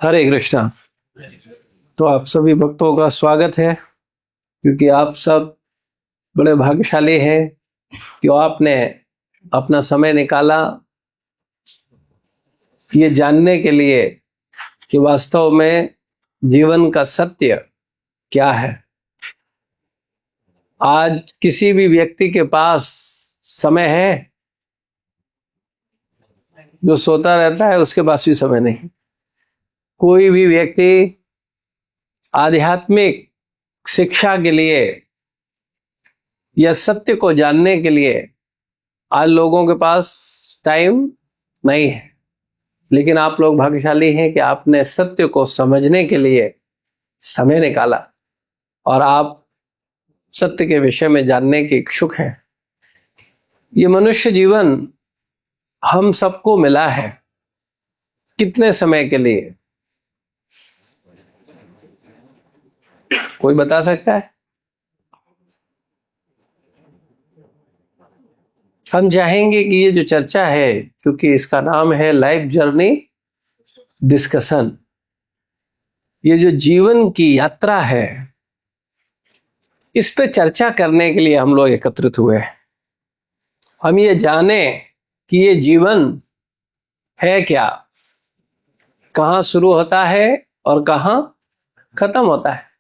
हरे कृष्णा। तो आप सभी भक्तों का स्वागत है, क्योंकि आप सब बड़े भाग्यशाली हैं कि आपने अपना समय निकाला ये जानने के लिए कि वास्तव में जीवन का सत्य क्या है। आज किसी भी व्यक्ति के पास समय है? जो सोता रहता है उसके पास भी समय नहीं। कोई भी व्यक्ति आध्यात्मिक शिक्षा के लिए या सत्य को जानने के लिए आज लोगों के पास टाइम नहीं है, लेकिन आप लोग भाग्यशाली हैं कि आपने सत्य को समझने के लिए समय निकाला और आप सत्य के विषय में जानने के इच्छुक हैं। ये मनुष्य जीवन हम सबको मिला है। कितने समय के लिए? कोई बता सकता है? हम चाहेंगे कि ये जो चर्चा है, क्योंकि इसका नाम है लाइफ जर्नी डिस्कशन, ये जो जीवन की यात्रा है, इस पे चर्चा करने के लिए हम लोग एकत्रित हुए हैं। हम ये जाने कि ये जीवन है क्या, कहां शुरू होता है और कहां खत्म होता है।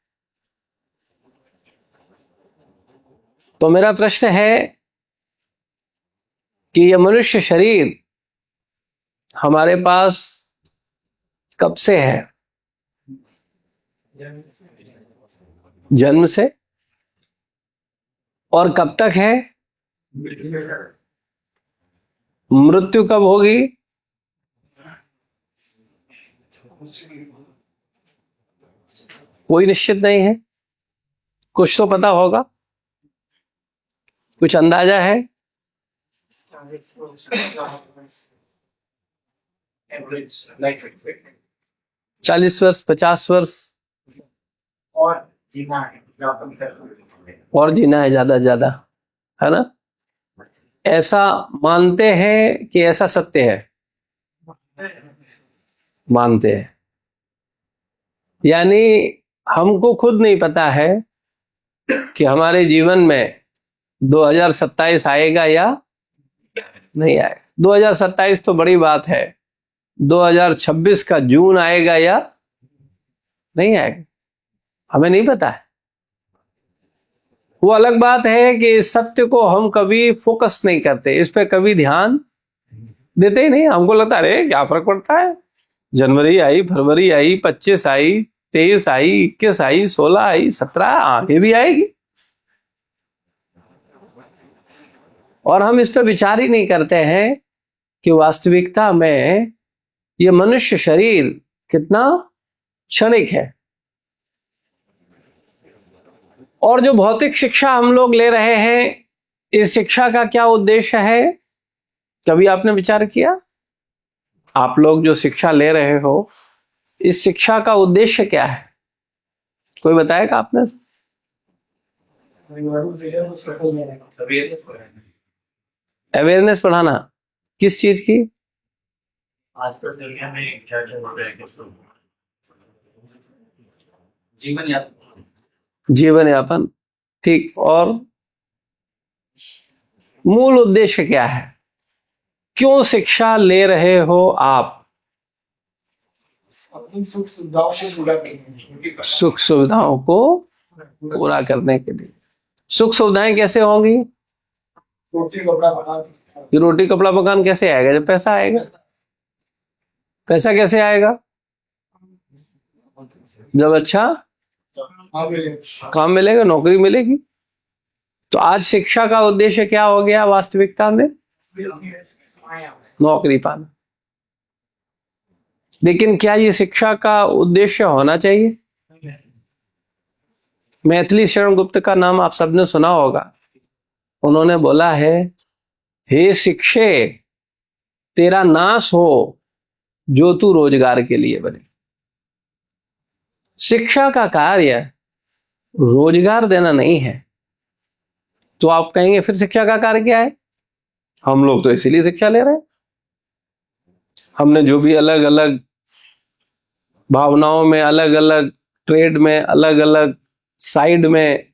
तो मेरा प्रश्न है कि यह मनुष्य शरीर हमारे पास कब से है? जन्म से। और कब तक है? मृत्यु कब होगी? कोई निश्चित नहीं है। कुछ तो पता होगा, कुछ अंदाजा है? 40 वर्ष, 50 वर्ष और जीना है ज्यादा से ज्यादा, है ना? ऐसा मानते हैं कि ऐसा सत्य है? मानते हैं। यानी हमको खुद नहीं पता है कि हमारे जीवन में 2027 आएगा या नहीं आएगा। 2027 तो बड़ी बात है, 2026 का जून आएगा या नहीं आएगा, हमें नहीं पता है। वो अलग बात है कि इस सत्य को हम कभी फोकस नहीं करते, इस पे कभी ध्यान देते ही नहीं। हमको लगता है अरे क्या फर्क पड़ता है, जनवरी आई, फरवरी आई, 25 आई, 23 आई, 21 आई, 16 आई, 17 आगे भी आएगी, और हम इस पर विचार ही नहीं करते हैं कि वास्तविकता में ये मनुष्य शरीर कितना क्षणिक है। और जो भौतिक शिक्षा हम लोग ले रहे हैं, इस शिक्षा का क्या उद्देश्य है? कभी आपने विचार किया? आप लोग जो शिक्षा ले रहे हो, इस शिक्षा का उद्देश्य क्या है? कोई बताएगा आपने? अवेयरनेस बढ़ाना। किस चीज की? आजकल दुनिया में क्या चल रहा है, जीवन यापन। ठीक। और मूल उद्देश्य क्या है? क्यों शिक्षा ले रहे हो आप? अपनी सुख सुविधाओं को पूरा करने के लिए। सुख सुविधाएं कैसे होंगी? रोटी कपड़ा मकान कैसे आएगा? जब पैसा आएगा। पैसा कैसे आएगा? जब अच्छा काम मिलेगा, नौकरी मिलेगी। तो आज शिक्षा का उद्देश्य क्या हो गया वास्तविकता में? नौकरी पाना। लेकिन क्या ये शिक्षा का उद्देश्य होना चाहिए? मैथिली शरण गुप्त का नाम आप सबने सुना होगा। उन्होंने बोला है, हे शिक्षे तेरा नाश हो जो तू रोजगार के लिए बने। शिक्षा का कार्य रोजगार देना नहीं है। तो आप कहेंगे फिर शिक्षा का कार्य क्या है? हम लोग तो इसीलिए शिक्षा ले रहे हैं। हमने जो भी अलग अलग भावनाओं में अलग अलग, ट्रेड में अलग अलग, साइड में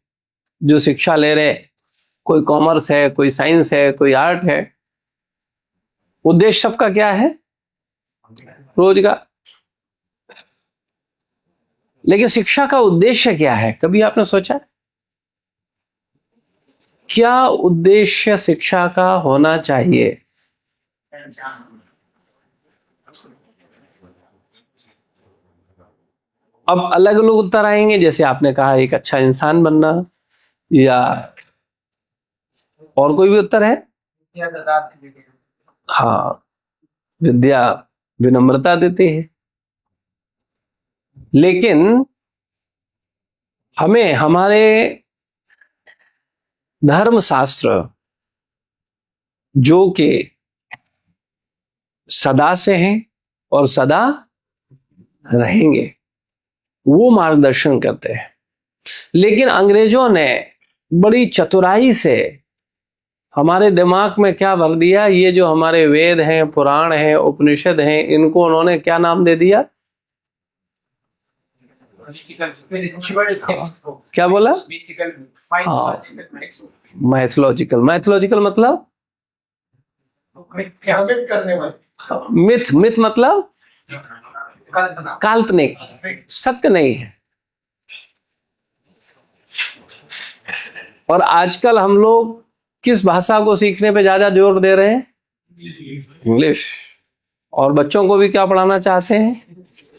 जो शिक्षा ले रहे, कोई कॉमर्स है, कोई साइंस है, कोई आर्ट है, उद्देश्य सबका क्या है? रोजगार। लेकिन शिक्षा का उद्देश्य क्या है, कभी आपने सोचा? क्या उद्देश्य शिक्षा का होना चाहिए? अब अलग अलग उत्तर आएंगे, जैसे आपने कहा एक अच्छा इंसान बनना, या और कोई भी उत्तर है? हाँ, विद्या विनम्रता देती है। लेकिन हमें हमारे धर्मशास्त्र, जो कि सदा से हैं और सदा रहेंगे, वो मार्गदर्शन करते हैं। लेकिन अंग्रेजों ने बड़ी चतुराई से हमारे दिमाग में क्या भर दिया, ये जो हमारे वेद हैं, पुराण हैं, उपनिषद हैं, इनको उन्होंने क्या नाम दे दिया? क्या बोला? मैथोलॉजिकल। मैथोलॉजिकल मतलब मिथ। मिथ मतलब काल्पनिक, सत्य नहीं है। और आजकल हम लोग किस भाषा को सीखने पे ज्यादा जोर दे रहे हैं? इंग्लिश। और बच्चों को भी क्या पढ़ाना चाहते हैं?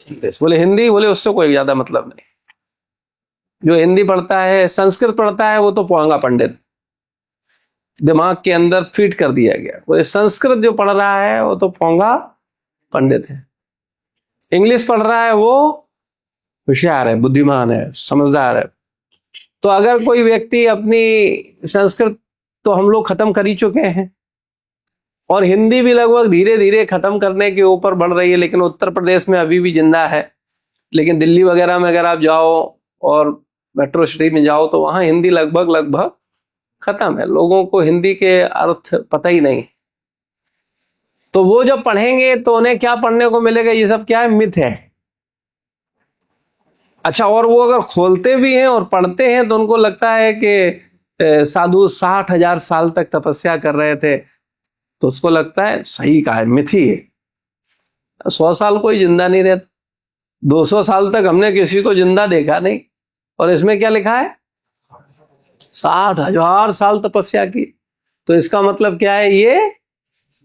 इंग्लिश। बोले हिंदी, बोले उससे कोई ज्यादा मतलब नहीं। जो हिंदी पढ़ता है, संस्कृत पढ़ता है, वो तो पोंगा पंडित, दिमाग के अंदर फिट कर दिया गया। वो संस्कृत जो पढ़ रहा है वो तो पोंगा पंडित है। इंग्लिश पढ़ रहा है वो होशियार है, बुद्धिमान है, समझदार है। तो अगर कोई व्यक्ति अपनी संस्कृत तो हम लोग खत्म कर ही चुके हैं, और हिंदी भी लगभग धीरे धीरे खत्म करने के ऊपर बढ़ रही है, लेकिन उत्तर प्रदेश में अभी भी जिंदा है। लेकिन दिल्ली वगैरह में अगर आप जाओ और मेट्रो सिटी में जाओ तो वहां हिंदी लगभग लगभग खत्म है। लोगों को हिंदी के अर्थ पता ही नहीं। तो वो जब पढ़ेंगे तो उन्हें क्या पढ़ने को मिलेगा? ये सब क्या है? मिथ है। अच्छा, और वो अगर खोलते भी हैं और पढ़ते हैं तो उनको लगता है कि साधु 60,000 साल तक तपस्या कर रहे थे, तो उसको लगता है सही कहा है, मिथ ही है। 100 साल कोई जिंदा नहीं रहता, 200 साल तक हमने किसी को जिंदा देखा नहीं, और इसमें क्या लिखा है? 60,000 साल तपस्या की। तो इसका मतलब क्या है? ये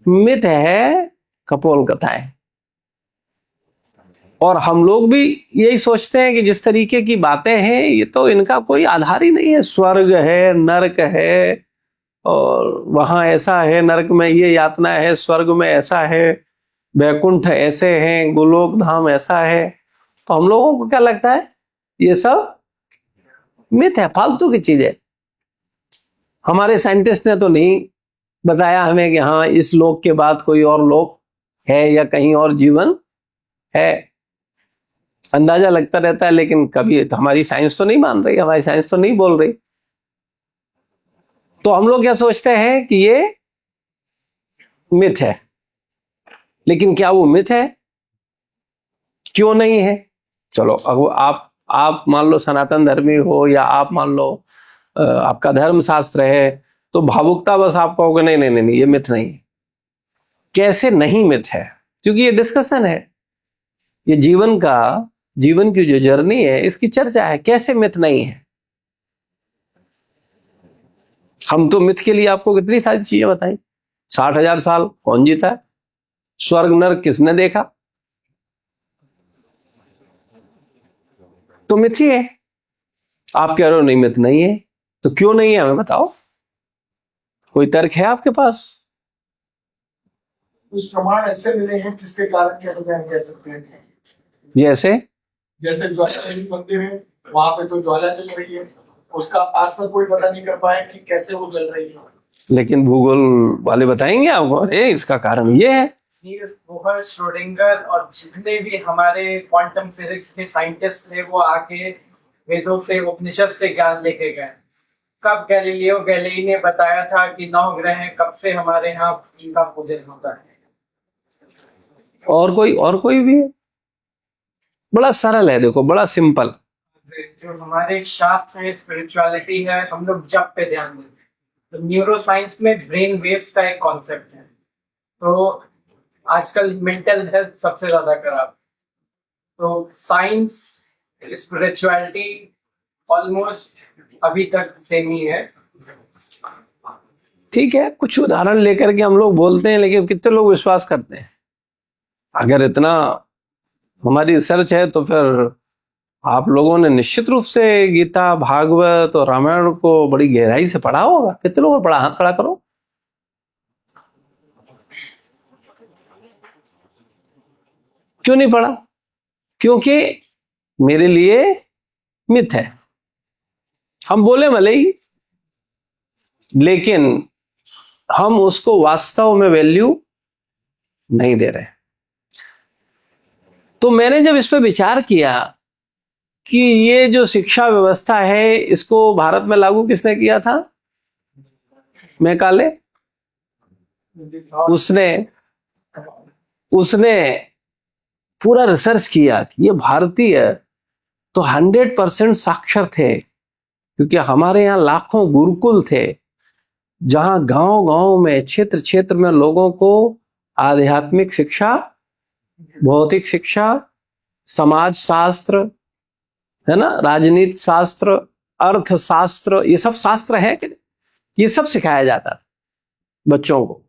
मिथ है, कपोल कथा है। और हम लोग भी यही सोचते हैं कि जिस तरीके की बातें हैं, ये तो इनका कोई आधार ही नहीं है। स्वर्ग है, नरक है, और वहां ऐसा है, नरक में ये यातना है, स्वर्ग में ऐसा है, वैकुंठ ऐसे हैं, गोलोक धाम ऐसा है। तो हम लोगों को क्या लगता है? ये सब मिथ है, फालतू की चीज है। हमारे साइंटिस्ट ने तो नहीं बताया हमें कि हाँ इस लोक के बाद कोई और लोक है या कहीं और जीवन है। अंदाजा लगता रहता है, लेकिन कभी तो हमारी साइंस तो नहीं मान रही, हमारी साइंस तो नहीं बोल रही। तो हम लोग क्या सोचते हैं कि ये मिथ है। लेकिन क्या वो मिथ है? क्यों नहीं है? चलो, अब आप मान लो सनातन धर्मी हो, या आप मान लो आपका धर्म शास्त्र है, तो भावुकता बस आप कहोगे नहीं नहीं नहीं, ये मिथ नहीं। कैसे नहीं मिथ है? क्योंकि ये डिस्कशन है, ये जीवन की जो जर्नी है, इसकी चर्चा है। कैसे मिथ नहीं है? हम तो मिथ के लिए आपको कितनी सारी चीजें बताई। 60,000 साल कौन जीता है? स्वर्ग नरक किसने देखा? तो मिथ ही है। आप कह रहे हो नहीं मिथ नहीं है, तो क्यों नहीं है हमें बताओ। कोई तर्क है आपके पास? कुछ प्रमाण ऐसे मिले हैं जिसके कारण क्या हम कह सकते हैं। जैसे ज्वालामुखी मंदिर है, वहां पे तो ज्वाला जल रही है, उसका आज तक कोई पता नहीं कर पाया कि कैसे वो जल रही है। लेकिन भूगोल वाले बताएंगे आपको, अरे इसका कारण ये है। बोहर, श्रोडिंगर और जितने भी हमारे क्वांटम फिजिक्स के साइंटिस्ट थे, वो आके वेदों से, उपनिषद से ज्ञान लेके गए। कब गैलीलियो गैलीली ने बताया था कि 9 ग्रह हैं, कब से हमारे यहाँ इनका पूजन होता है। और कोई भी है? बड़ा सरल है, देखो बड़ा सिंपल। जो हमारे शास्त्र में स्पिरिचुअलिटी है, हम लोग जप पे ध्यान देते हैं। तो न्यूरो साइंस में ब्रेन वेव्स का एक कॉन्सेप्ट है। तो आजकल मेंटल हेल्थ सबसे ज्यादा खराब, तो साइंस स्पिरिचुअलिटी ऑलमोस्ट अभी तक सेम ही है। ठीक है, कुछ उदाहरण लेकर के हम लोग बोलते हैं, लेकिन कितने लोग विश्वास करते हैं? अगर इतना हमारी रिसर्च है तो फिर आप लोगों ने निश्चित रूप से गीता, भागवत और रामायण को बड़ी गहराई से पढ़ा होगा। कितने लोगों ने पढ़ा? हाथ खड़ा करो। क्यों नहीं पढ़ा? क्योंकि मेरे लिए मिथ है। हम बोले भले ही, लेकिन हम उसको वास्तव में वैल्यू नहीं दे रहे। तो मैंने जब इस पर विचार किया कि ये जो शिक्षा व्यवस्था है, इसको भारत में लागू किसने किया था? मैकाले। उसने पूरा रिसर्च किया कि ये भारतीय तो 100% साक्षर थे, क्योंकि हमारे यहाँ लाखों गुरुकुल थे, जहां गांव गांव में, क्षेत्र क्षेत्र में लोगों को आध्यात्मिक शिक्षा, भौतिक शिक्षा, समाज शास्त्र, है ना, राजनीति शास्त्र, अर्थशास्त्र, ये सब शास्त्र है कि ये सब सिखाया जाता था बच्चों को।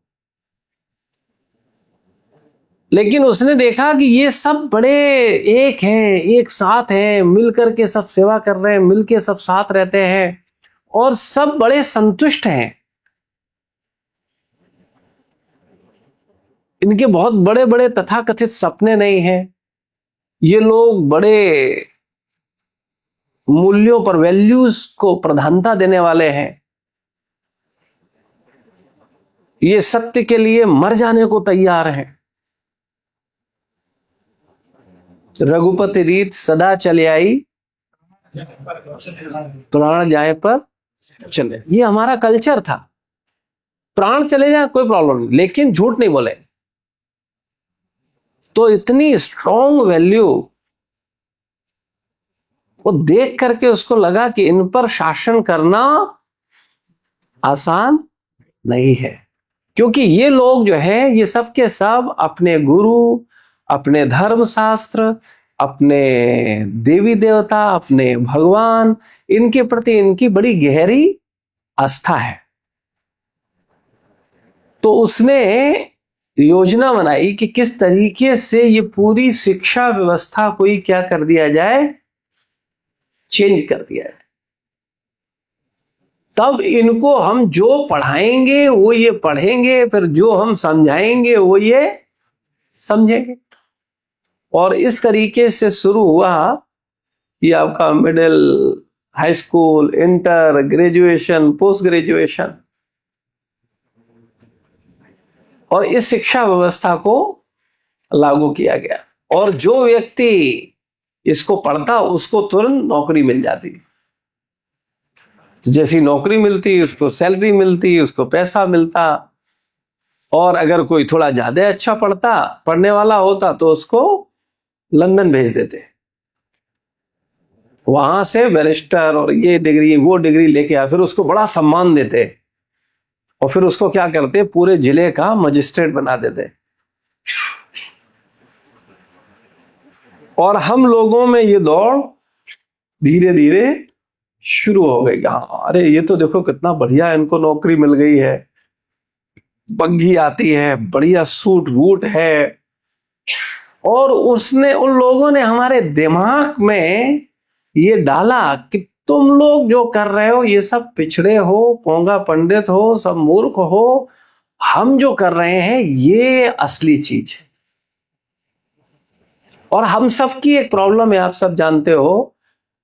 लेकिन उसने देखा कि ये सब बड़े एक हैं, एक साथ हैं, मिलकर के सब सेवा कर रहे हैं, मिलके सब साथ रहते हैं और सब बड़े संतुष्ट हैं। इनके बहुत बड़े बड़े तथाकथित सपने नहीं हैं। ये लोग बड़े मूल्यों पर, वैल्यूज को प्रधानता देने वाले हैं। ये सत्य के लिए मर जाने को तैयार हैं। रघुपति रीत सदा चले आई, प्राण जाए पर चले। ये हमारा कल्चर था। प्राण चले जाए कोई प्रॉब्लम नहीं, लेकिन झूठ नहीं बोले। तो इतनी स्ट्रॉन्ग वैल्यू वो देख करके उसको लगा कि इन पर शासन करना आसान नहीं है, क्योंकि ये लोग जो है, ये सब के सब अपने गुरु, अपने धर्म शास्त्र, अपने देवी देवता, अपने भगवान, इनके प्रति इनकी बड़ी गहरी आस्था है। तो उसने योजना बनाई कि किस तरीके से ये पूरी शिक्षा व्यवस्था को ही क्या कर दिया जाए, चेंज कर दिया है। तब इनको हम जो पढ़ाएंगे वो ये पढ़ेंगे, फिर जो हम समझाएंगे वो ये समझेंगे। और इस तरीके से शुरू हुआ ये आपका middle, high school, inter, graduation, post graduation. और इस शिक्षा व्यवस्था को लागू किया गया, और जो व्यक्ति इसको पढ़ता उसको तुरंत नौकरी मिल जाती। जैसी नौकरी मिलती उसको सैलरी मिलती, उसको पैसा मिलता। और अगर कोई थोड़ा ज्यादा अच्छा पढ़ने वाला होता तो उसको लंदन भेज देते, वहां से बैरिस्टर और ये डिग्री वो डिग्री लेके आ, फिर उसको बड़ा सम्मान देते और फिर उसको क्या करते, पूरे जिले का मजिस्ट्रेट बना देते। और हम लोगों में ये दौड़ धीरे धीरे शुरू हो गई। हाँ, अरे ये तो देखो कितना बढ़िया इनको नौकरी मिल गई है, बग्घी आती है, बढ़िया सूट बूट है। और उसने, उन लोगों ने हमारे दिमाग में ये डाला कि तुम लोग जो कर रहे हो ये सब पिछड़े हो, पोंगा पंडित हो, सब मूर्ख हो। हम जो कर रहे हैं ये असली चीज है। और हम सब की एक प्रॉब्लम है, आप सब जानते हो,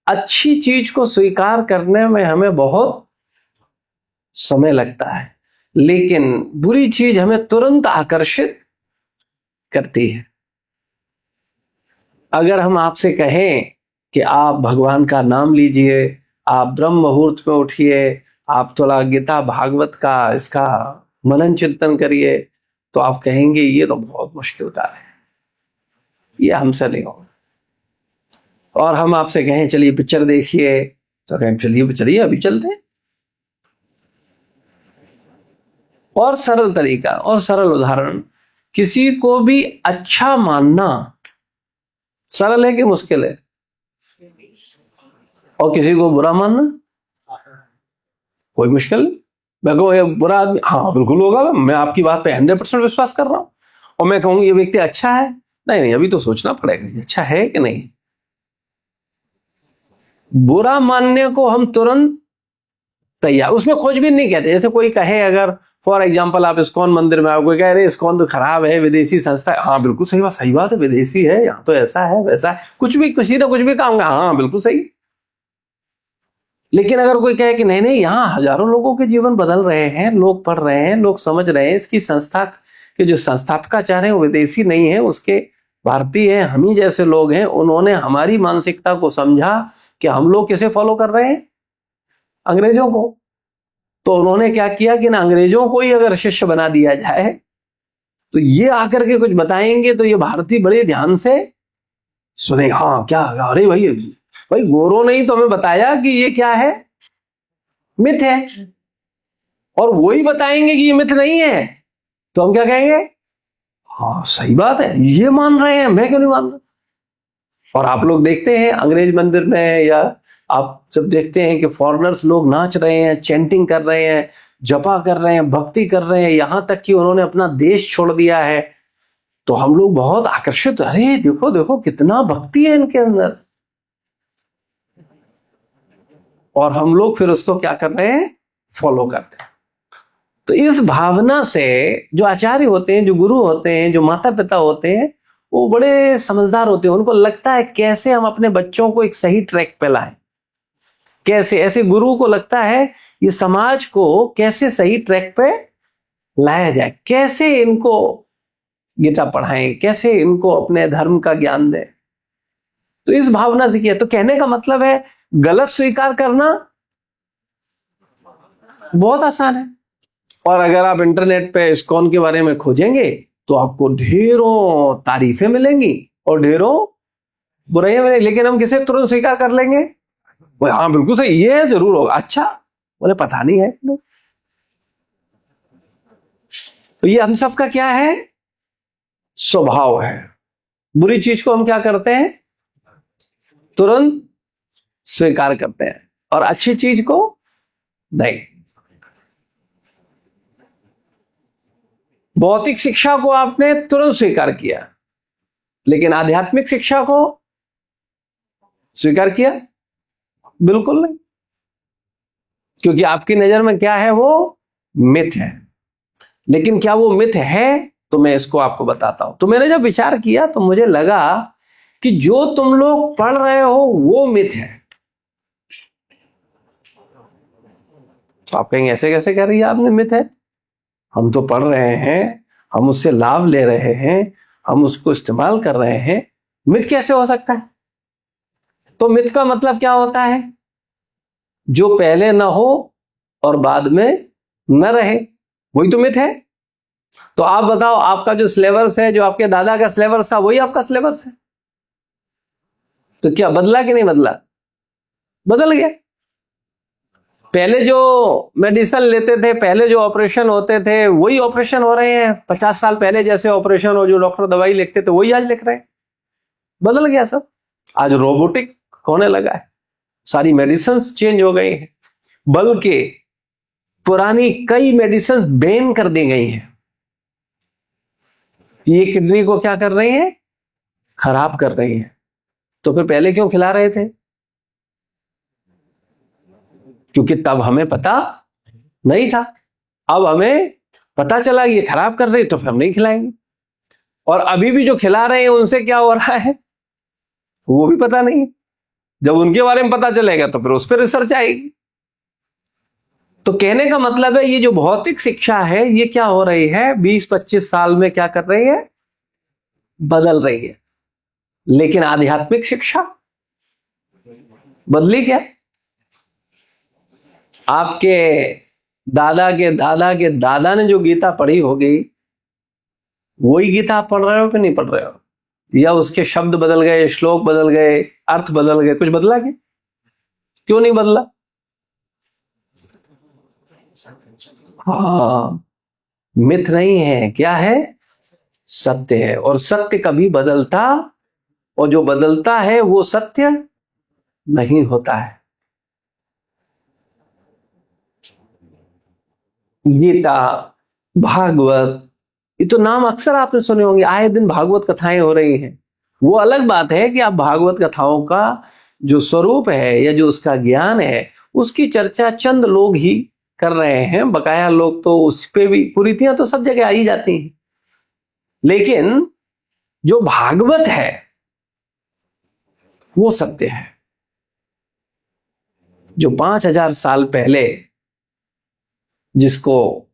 अच्छी चीज को स्वीकार करने में हमें बहुत समय लगता है, लेकिन बुरी चीज हमें तुरंत आकर्षित करती है। अगर हम आपसे कहें कि आप भगवान का नाम लीजिए, आप ब्रह्म मुहूर्त में उठिए, आप थोड़ा गीता भागवत का इसका मनन चिंतन करिए, तो आप कहेंगे ये तो बहुत मुश्किल कार्य है, ये हमसे नहीं होगा। और हम आपसे कहें चलिए पिक्चर देखिए, तो कहें चलिए चलिए अभी चलते हैं। और सरल तरीका और सरल उदाहरण, किसी को भी अच्छा मानना सरल है कि मुश्किल है? और किसी को बुरा मानना कोई मुश्किल नहीं। मैं कहूँ ये बुरा आदमी, हाँ बिल्कुल होगा, मैं आपकी बात पे 100% विश्वास कर रहा हूं, और मैं कहूँ ये व्यक्ति अच्छा है, नहीं नहीं अभी तो सोचना पड़ेगा अच्छा है कि नहीं। बुरा मानने को हम तुरंत तैयार, उसमें खोजबीन नहीं कहते। जैसे कोई कहे, अगर फॉर एग्जांपल आप इस्कॉन मंदिर में आओ, कोई कह रहे इस्कॉन तो खराब है, विदेशी संस्था है, हाँ बिल्कुल सही बात है, विदेशी है, यहाँ तो ऐसा है वैसा है, कुछ भी किसी ना कुछ भी काम, हाँ बिल्कुल सही। लेकिन अगर कोई कहे कि नहीं नहीं यहाँ हजारों लोगों के जीवन बदल रहे हैं, लोग पढ़ रहे हैं, लोग समझ रहे हैं, इसकी संस्था के जो संस्थापकाचार्य हैं वो विदेशी नहीं है, उसके भारतीय है, हम ही जैसे लोग हैं, उन्होंने हमारी मानसिकता को समझा कि हम लोग किसे फॉलो कर रहे हैं, अंग्रेजों को। तो उन्होंने क्या किया कि ना अंग्रेजों को ही अगर शिष्य बना दिया जाए तो ये आकर के कुछ बताएंगे तो ये भारतीय बड़े ध्यान से सुने, हाँ क्या, अरे भाई भाई गोरों ने ही तो हमें बताया कि ये क्या है, मिथ है, और वो ही बताएंगे कि ये मिथ नहीं है, तो हम क्या कहेंगे, हाँ सही बात है, ये मान रहे हैं, मैं क्यों नहीं मान रहा। और आप लोग देखते हैं अंग्रेज मंदिर में, या आप जब देखते हैं कि फॉरेनर्स लोग नाच रहे हैं, चैंटिंग कर रहे हैं, जपा कर रहे हैं, भक्ति कर रहे हैं, यहां तक कि उन्होंने अपना देश छोड़ दिया है, तो हम लोग बहुत आकर्षित, अरे देखो देखो कितना भक्ति है इनके अंदर, और हम लोग फिर उसको क्या कर रहे हैं, फॉलो करते हैं। तो इस भावना से जो आचार्य होते हैं, जो गुरु होते हैं, जो माता पिता होते हैं, वो बड़े समझदार होते हैं। उनको लगता है कैसे हम अपने बच्चों को एक सही ट्रैक पे लाएं, कैसे, ऐसे गुरु को लगता है ये समाज को कैसे सही ट्रैक पे लाया जाए, कैसे इनको गीता पढ़ाएं, कैसे इनको अपने धर्म का ज्ञान दें। तो इस भावना से किया। तो कहने का मतलब है गलत स्वीकार करना बहुत आसान है। और अगर आप इंटरनेट पे इस्कॉन के बारे में खोजेंगे तो आपको ढेरों तारीफें मिलेंगी और ढेरों बुराइयां मिलेंगी, लेकिन हम किसे तुरंत स्वीकार कर लेंगे, हाँ बिल्कुल सही, ये जरूर होगा, अच्छा बोले पता नहीं है। तो ये हम सबका क्या है, स्वभाव है। बुरी चीज को हम क्या करते हैं, तुरंत स्वीकार करते हैं, और अच्छी चीज को नहीं। भौतिक शिक्षा को आपने तुरंत स्वीकार किया, लेकिन आध्यात्मिक शिक्षा को स्वीकार किया बिल्कुल नहीं, क्योंकि आपकी नजर में क्या है, वो मिथ है। लेकिन क्या वो मिथ है, तो मैं इसको आपको बताता हूं। तो मैंने जब विचार किया तो मुझे लगा कि जो तुम लोग पढ़ रहे हो वो मिथ है। तो आप कहेंगे ऐसे कैसे कह रही है आपने मिथ है, हम तो पढ़ रहे हैं, हम उससे लाभ ले रहे हैं, हम उसको इस्तेमाल कर रहे हैं, मिथ कैसे हो सकता है। तो मिथ का मतलब क्या होता है, जो पहले ना हो और बाद में न रहे, वही तो मिथ है। तो आप बताओ, आपका जो सिलेबस है, जो आपके दादा का सिलेबस था, वही आपका सिलेबस है, तो क्या बदला कि नहीं बदला, बदल गया। पहले जो मेडिसिन लेते थे, पहले जो ऑपरेशन होते थे, वही ऑपरेशन हो रहे हैं। 50 साल पहले जैसे ऑपरेशन हो, जो डॉक्टर दवाई लिखते थे, वही आज लिख रहे हैं। बदल गया सब, आज रोबोटिक होने लगा है, सारी मेडिसिन चेंज हो गई हैं, बल्कि पुरानी कई मेडिसिन बैन कर दी गई हैं। ये किडनी को क्या कर रही हैं, खराब कर रही हैं। तो फिर पहले क्यों खिला रहे थे, क्योंकि तब हमें पता नहीं था। अब हमें पता चला कि ये खराब कर रही, तो फिर हम नहीं खिलाएंगे। और अभी भी जो खिला रहे हैं उनसे क्या हो रहा है, वो भी पता नहीं। जब उनके बारे में पता चलेगा तो फिर उस पर रिसर्च आएगी। तो कहने का मतलब है, ये जो भौतिक शिक्षा है, ये क्या हो रही है, 20-25 साल में क्या कर रही है, बदल रही है। लेकिन आध्यात्मिक शिक्षा बदली क्या, आपके दादा के दादा के दादा ने जो गीता पढ़ी होगी, वही गीता आप पढ़ रहे हो कि नहीं पढ़ रहे हो, या उसके शब्द बदल गए, श्लोक बदल गए, अर्थ बदल गए, कुछ बदला क्या? क्यों नहीं बदला? हाँ, मिथ नहीं है, क्या है? सत्य है। और सत्य कभी बदलता, और जो बदलता है वो सत्य नहीं होता है। गीता, भागवत, ये तो नाम अक्सर आपने सुने होंगे, आए दिन भागवत कथाएं हो रही हैं। वो अलग बात है कि आप भागवत कथाओं का जो स्वरूप है या जो उसका ज्ञान है, उसकी चर्चा चंद लोग ही कर रहे हैं, बकाया लोग तो उस पे भी, कुरीतियां तो सब जगह आई जाती हैं, लेकिन जो भागवत है वो सत्य है। जो 5000 साल पहले जिसको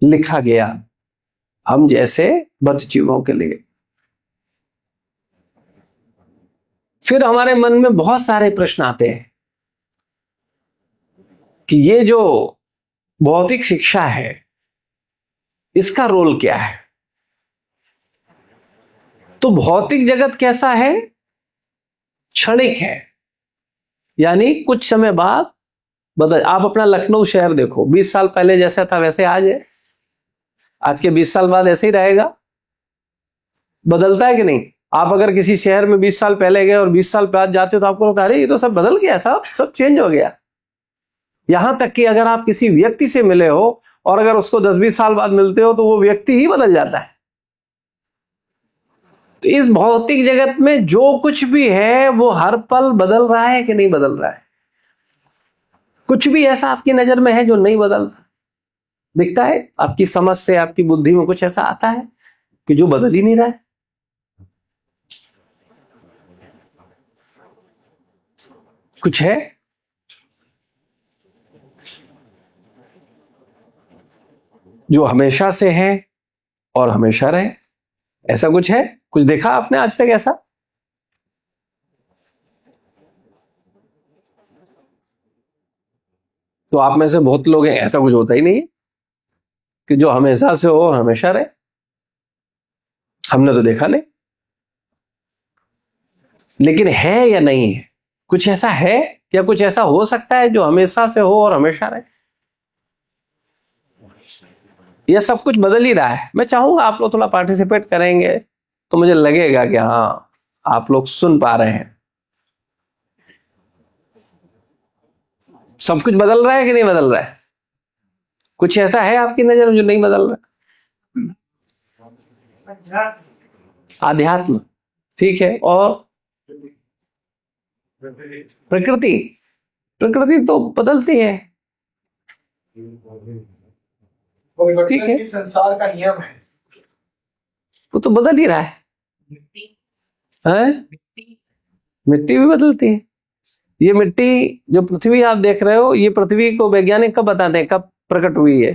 लिखा गया हम जैसे बदजीवों के लिए। फिर हमारे मन में बहुत सारे प्रश्न आते हैं कि ये जो भौतिक शिक्षा है इसका रोल क्या है? तो भौतिक जगत कैसा है? क्षणिक है, यानी कुछ समय बाद बदल। आप अपना लखनऊ शहर देखो, 20 साल पहले जैसा था वैसे आज है, आज के 20 साल बाद ऐसे ही रहेगा। बदलता है कि नहीं? आप अगर किसी शहर में 20 साल पहले गए और 20 साल बाद जाते हो तो आपको लगता है अरे ये तो सब बदल गया, सब चेंज हो गया। यहां तक कि अगर आप किसी व्यक्ति से मिले हो और अगर उसको 10-20 साल बाद मिलते हो तो वो व्यक्ति ही बदल जाता है। तो इस भौतिक जगत में जो कुछ भी है वो हर पल बदल रहा है कि नहीं बदल रहा है? कुछ भी ऐसा आपकी नजर में है जो नहीं बदलता? दिखता है आपकी समझ से, आपकी बुद्धि में कुछ ऐसा आता है कि जो बदल ही नहीं रहा है? कुछ है? जो हमेशा से है और हमेशा रहे, ऐसा कुछ है? कुछ देखा आपने आज तक ऐसा? तो आप में से बहुत लोग हैं ऐसा कुछ होता ही नहीं है कि जो हमेशा से हो और हमेशा रहे। हमने तो देखा नहीं। लेकिन है या नहीं है? कुछ ऐसा है या कुछ ऐसा हो सकता है जो हमेशा से हो और हमेशा रहे? यह सब कुछ बदल ही रहा है। मैं चाहूंगा आप लोग थोड़ा पार्टिसिपेट करेंगे तो मुझे लगेगा कि हाँ आप लोग सुन पा रहे हैं। सब कुछ बदल रहा है कि नहीं बदल रहा है? कुछ ऐसा है आपकी नजर में जो नहीं बदल रहा? आध्यात्म, ठीक है। और प्रकृति, प्रकृति तो बदलती है, ठीक है, संसार का नियम है। वो तो बदल ही रहा है। मिट्टी भी बदलती है। ये मिट्टी जो पृथ्वी आप देख रहे हो, ये पृथ्वी को वैज्ञानिक कब बताते हैं कब प्रकट हुई है?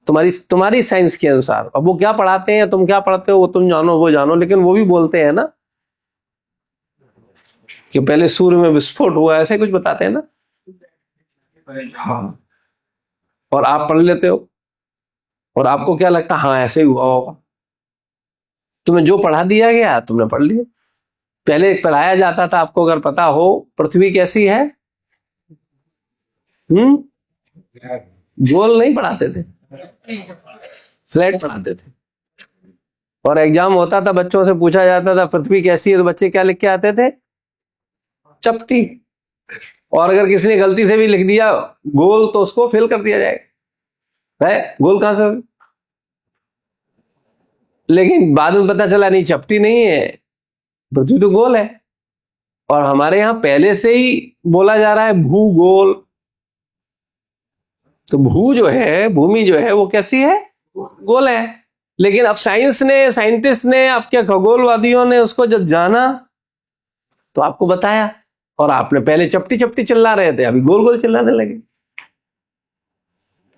तुम्हारी साइंस के अनुसार। अब वो क्या पढ़ाते हैं, तुम क्या पढ़ते हो, वो तुम जानो, वो जानो, लेकिन वो भी बोलते हैं ना कि पहले सूर्य में विस्फोट हुआ, ऐसे कुछ बताते हैं ना। हाँ, और आप पढ़ लेते हो और आपको क्या लगता है हाँ ऐसे ही हुआ होगा। तुम्हें जो पढ़ा दिया गया तुमने पढ़ लिया। पहले पढ़ाया जाता था, आपको अगर पता हो, पृथ्वी कैसी है, गोल नहीं पढ़ाते थे, फ्लैट पढ़ाते थे। और एग्जाम होता था, बच्चों से पूछा जाता था पृथ्वी कैसी है, तो बच्चे क्या लिख के आते थे? चपटी। और अगर किसी ने गलती से भी लिख दिया गोल तो उसको फेल कर दिया जाएगा। है गोल कहां से? लेकिन बाद में पता चला नहीं, चपटी नहीं है, पृथ्वी तो गोल है। और हमारे यहां पहले से ही बोला जा रहा है भूगोल। तो भू जो है, भूमि जो है वो कैसी है? गोल है। लेकिन अब साइंटिस्ट ने, आपके खगोलवादियों ने उसको जब जाना तो आपको बताया, और आपने पहले चपटी चपटी चिल्ला रहे थे, अभी गोल गोल चिल्लाने लगे।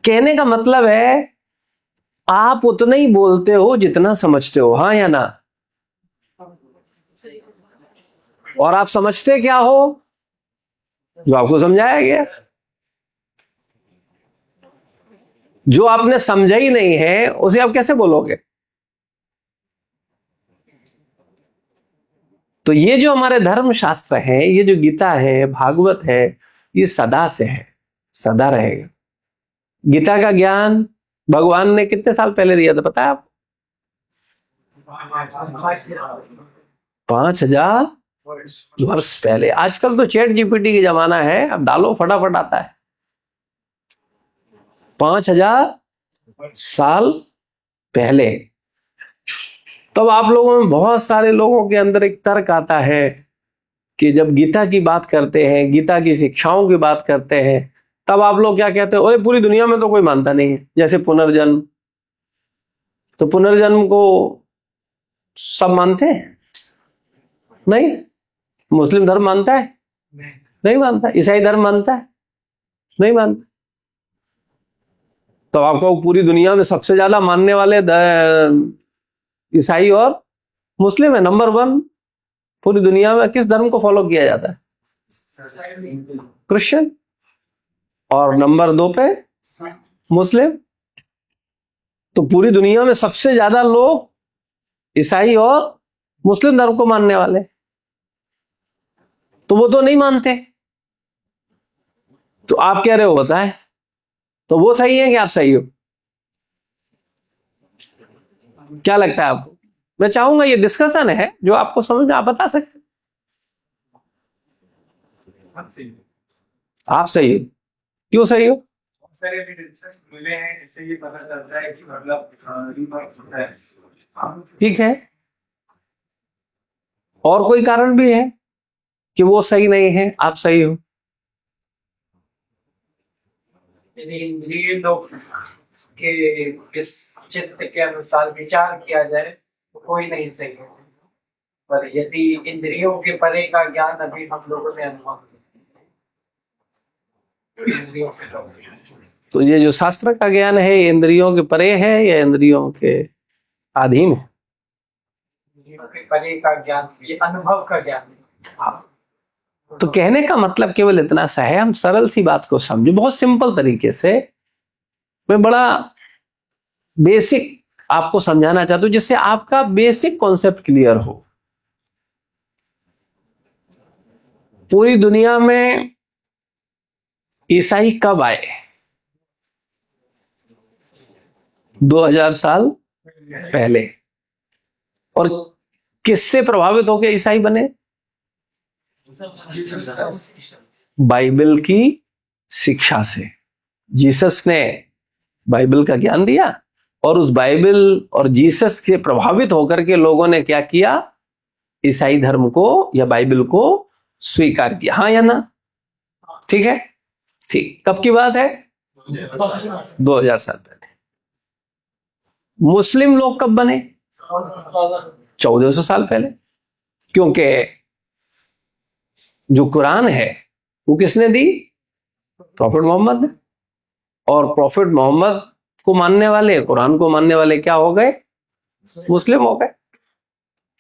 कहने का मतलब है आप उतना ही बोलते हो जितना समझते हो, हाँ या ना? और आप समझते क्या हो? जो आपको समझाया गया। जो आपने समझा ही नहीं है उसे आप कैसे बोलोगे? तो ये जो हमारे धर्म शास्त्र है, ये जो गीता है, भागवत है, ये सदा से है, सदा रहेगा। गीता का ज्ञान भगवान ने कितने साल पहले दिया था पता है आपको? 5000 वर्ष पहले। आजकल तो चैट जीपीटी का जमाना है, अब डालो फटाफट आता है। 5000 साल पहले। तब आप लोगों में बहुत सारे लोगों के अंदर एक तर्क आता है कि जब गीता की बात करते हैं, गीता की शिक्षाओं की बात करते हैं, तब आप लोग क्या कहते हैं? अरे पूरी दुनिया में तो कोई मानता नहीं है, जैसे पुनर्जन्म। तो पुनर्जन्म को सब मानते हैं? नहीं। मुस्लिम धर्म मानता है? नहीं मानता। ईसाई धर्म मानता है? नहीं मानता। तो आपको पूरी दुनिया में सबसे ज्यादा मानने वाले ईसाई और मुस्लिम है। नंबर 1 पूरी दुनिया में किस धर्म को फॉलो किया जाता है? क्रिश्चियन। और नंबर 2 पे मुस्लिम। तो पूरी दुनिया में सबसे ज्यादा लोग ईसाई और मुस्लिम धर्म को मानने वाले, तो वो तो नहीं मानते। तो आप कह रहे हो होता है, तो वो सही है कि आप सही हो? क्या लगता है आपको? मैं चाहूंगा ये डिस्कशन है, जो आपको समझ में आप बता सकते। आप सही हो। क्यों सही हो? मिले हैं, इससे ये पता चलता है कि मतलब रीबर्थ होता है। ठीक है। और कोई कारण भी है कि वो सही नहीं है, आप सही हो? यदि इंद्रिय लोग के इस चित्त के अनुसार विचार किया जाए तो कोई नहीं सही है, पर यदि इंद्रियों के परे का ज्ञान अभी हम लोगों ने अनुभव इंद्रियों से तो ये जो शास्त्र का ज्ञान है, ये इंद्रियों के परे है या इंद्रियों के अधीन है? इंद्रियों के परे का ज्ञान, ये अनुभव का ज्ञान है। हाँ। तो कहने का मतलब केवल इतना सा है, हम सरल सी बात को समझे बहुत सिंपल तरीके से। मैं बड़ा बेसिक आपको समझाना चाहता हूं, जिससे आपका बेसिक कॉन्सेप्ट क्लियर हो। पूरी दुनिया में ईसाई कब आए? 2000 साल पहले। और किससे प्रभावित होकर ईसाई बने? बाइबल की शिक्षा से। जीसस ने बाइबल का ज्ञान दिया, और उस बाइबल और जीसस से प्रभावित होकर के लोगों ने क्या किया? ईसाई धर्म को या बाइबल को स्वीकार किया। हाँ या ना? ठीक है। ठीक। कब की बात है? 2000 साल पहले। मुस्लिम लोग कब बने? 1400 साल पहले। क्योंकि जो कुरान है वो किसने दी? प्रॉफिट मोहम्मद ने। और प्रॉफिट मोहम्मद को मानने वाले, कुरान को मानने वाले क्या हो गए? मुस्लिम हो गए।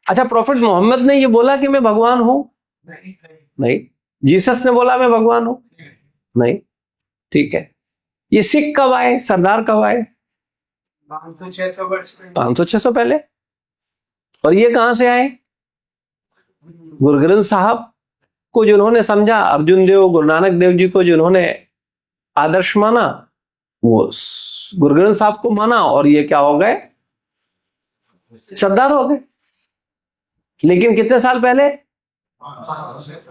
अच्छा, प्रॉफिट मोहम्मद ने ये बोला कि मैं भगवान हूं? नहीं। जीसस ने बोला मैं भगवान हूं? नहीं। ठीक है। ये सिख कब आए? सरदार कब आए? 500-600 पहले। और ये कहां से आए? गुरु ग्रंथ साहब को जिन्होंने समझा, अर्जुन देव, गुरु नानक देव जी को जिन्होंने आदर्श माना, वो गुरु ग्रंथ साहब को माना, और ये क्या हो गए? सरदार हो गए। लेकिन कितने साल पहले?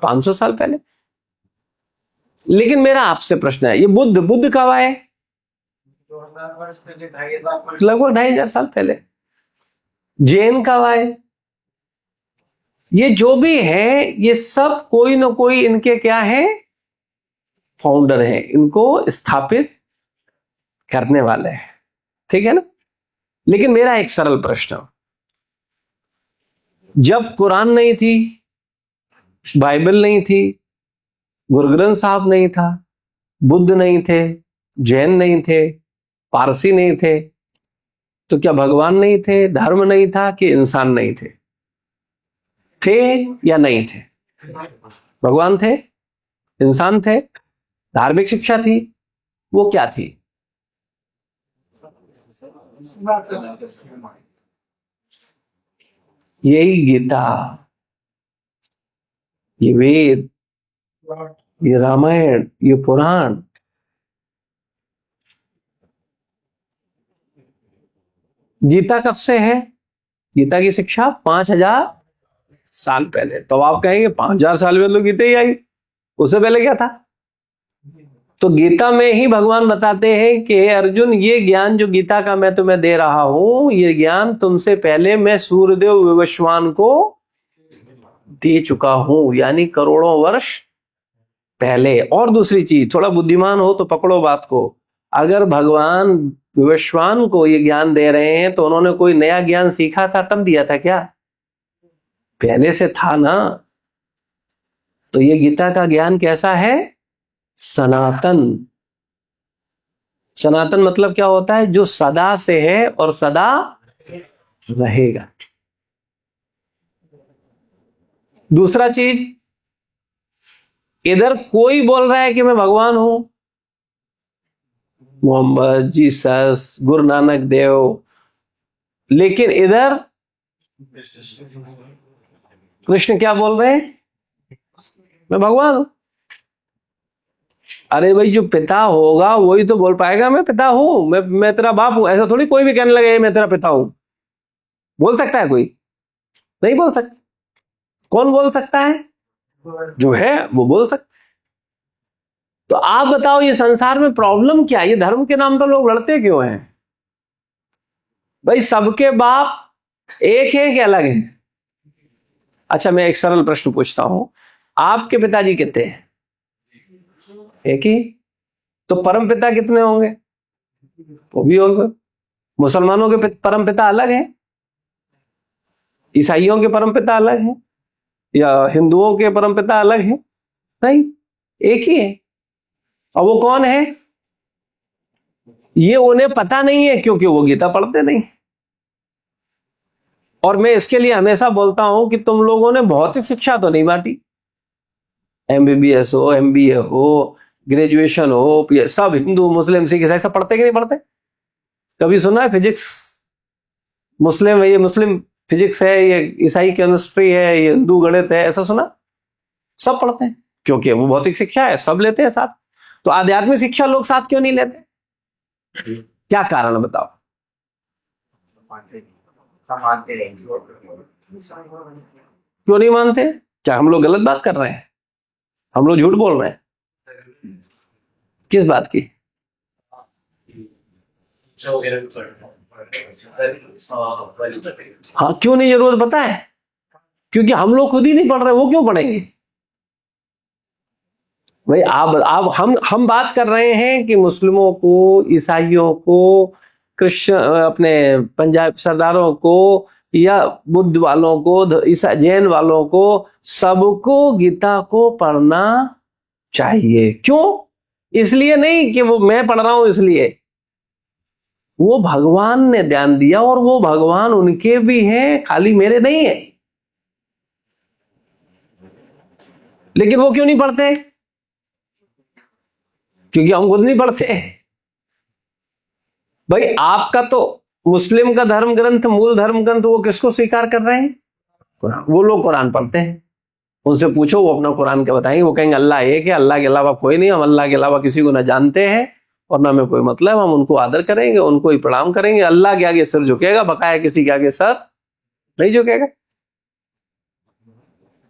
500 साल पहले। लेकिन मेरा आपसे प्रश्न है, ये बुद्ध कब आए? लगभग 2500 साल पहले। जैन कब आए? ये जो भी है, ये सब कोई ना कोई इनके क्या है? फाउंडर है, इनको स्थापित करने वाले हैं। ठीक है ना? लेकिन मेरा एक सरल प्रश्न, जब कुरान नहीं थी, बाइबल नहीं थी, गुरु ग्रंथ साहब नहीं था, बुद्ध नहीं थे, जैन नहीं थे, पारसी नहीं थे, तो क्या भगवान नहीं थे, धर्म नहीं था, कि इंसान नहीं थे? थे या नहीं थे? भगवान थे, इंसान थे, धार्मिक शिक्षा थी, वो क्या थी? यही गीता ये वेद, ये रामायण, ये पुराण। गीता कब से है? गीता की शिक्षा 5000 साल पहले। तो आप कहेंगे 5000 साल पहले तो गीता ही आई, उससे पहले क्या था? तो गीता में ही भगवान बताते हैं कि अर्जुन, ये ज्ञान जो गीता का मैं तुम्हें दे रहा हूं, ये ज्ञान तुमसे पहले मैं सूर्यदेव विवस्वान को दे चुका हूं, यानी करोड़ों वर्ष पहले। और दूसरी चीज, थोड़ा बुद्धिमान हो तो पकड़ो बात को, अगर भगवान विवस्वान को ये ज्ञान दे रहे हैं तो उन्होंने कोई नया ज्ञान सीखा था तब दिया था क्या? पहले से था ना। तो ये गीता का ज्ञान कैसा है? सनातन। सनातन मतलब क्या होता है? जो सदा से है और सदा रहेगा। दूसरा चीज, इधर कोई बोल रहा है कि मैं भगवान हूं, मोहम्मद, जीसस, गुरु नानक देव, लेकिन इधर कृष्ण क्या बोल रहे हैं? मैं भगवान हूं। अरे भाई, जो पिता होगा वही तो बोल पाएगा मैं पिता हूं, मैं तेरा बाप हूं। ऐसा थोड़ी कोई भी कहने लगे मैं तेरा पिता हूं। बोल सकता है कोई? नहीं बोल सकता। कौन बोल सकता है? जो है वो बोल सकता है। तो आप बताओ, ये संसार में प्रॉब्लम क्या है? ये धर्म के नाम पर लोग लड़ते क्यों हैं? भाई, सबके बाप एक है कि अलग है? अच्छा, मैं एक सरल प्रश्न पूछता हूं, आपके पिताजी कितने हैं? एक ही। तो परम पिता कितने होंगे? वो भी होंगे। मुसलमानों के परम पिता अलग है, ईसाइयों के परम पिता अलग है, या हिंदुओं के परम पिता अलग है? नहीं, एक ही है। और वो कौन है? ये उन्हें पता नहीं है, क्योंकि वो गीता पढ़ते नहीं। और मैं इसके लिए हमेशा बोलता हूं कि तुम लोगों ने भौतिक शिक्षा तो नहीं बांटी। MBBS हो, MBA हो, ग्रेजुएशन हो, सब हिंदू मुस्लिम सिख ईसाई सब पढ़ते कि नहीं पढ़ते? कभी सुना है फिजिक्स मुस्लिम है, ये मुस्लिम फिजिक्स है, ये ईसाई केमिस्ट्री है, ये हिंदू गणित है, ऐसा सुना? सब पढ़ते हैं, क्योंकि वो भौतिक शिक्षा है, सब लेते हैं साथ। तो आध्यात्मिक शिक्षा लोग साथ क्यों नहीं लेते? क्या कारण बताओ? क्यों नहीं मानते? क्या हम लोग गलत बात कर रहे हैं? हम लोग झूठ बोल रहे हैं? किस बात की? हाँ, क्यों नहीं जरूरत पता है? क्योंकि हम लोग खुद ही नहीं पढ़ रहे, वो क्यों पढ़ेंगे? भाई, आप हम बात कर रहे हैं कि मुस्लिमों को, ईसाइयों को, कृष्ण अपने पंजाब सरदारों को, या बुद्ध वालों को, ईसा जैन वालों को, सबको गीता को पढ़ना चाहिए। क्यों? इसलिए नहीं कि वो मैं पढ़ रहा हूं इसलिए, वो भगवान ने ध्यान दिया, और वो भगवान उनके भी हैं, खाली मेरे नहीं है। लेकिन वो क्यों नहीं पढ़ते? क्योंकि हम खुद नहीं पढ़ते। भाई, आपका तो मुस्लिम का धर्म ग्रंथ, मूल धर्म ग्रंथ, वो किसको स्वीकार कर रहे हैं? कुरान। वो लोग कुरान पढ़ते हैं, उनसे पूछो, वो अपना कुरान के बताएंगे। वो कहेंगे अल्लाह एक है, अल्लाह के अलावा कोई नहीं, हम अल्लाह के अलावा किसी को ना जानते हैं और ना में कोई मतलब, हम उनको आदर करेंगे, उनको ही प्रणाम करेंगे। अल्लाह के आगे सिर झुकेगा, बकाया किसी के आगे सर नहीं झुकेगा।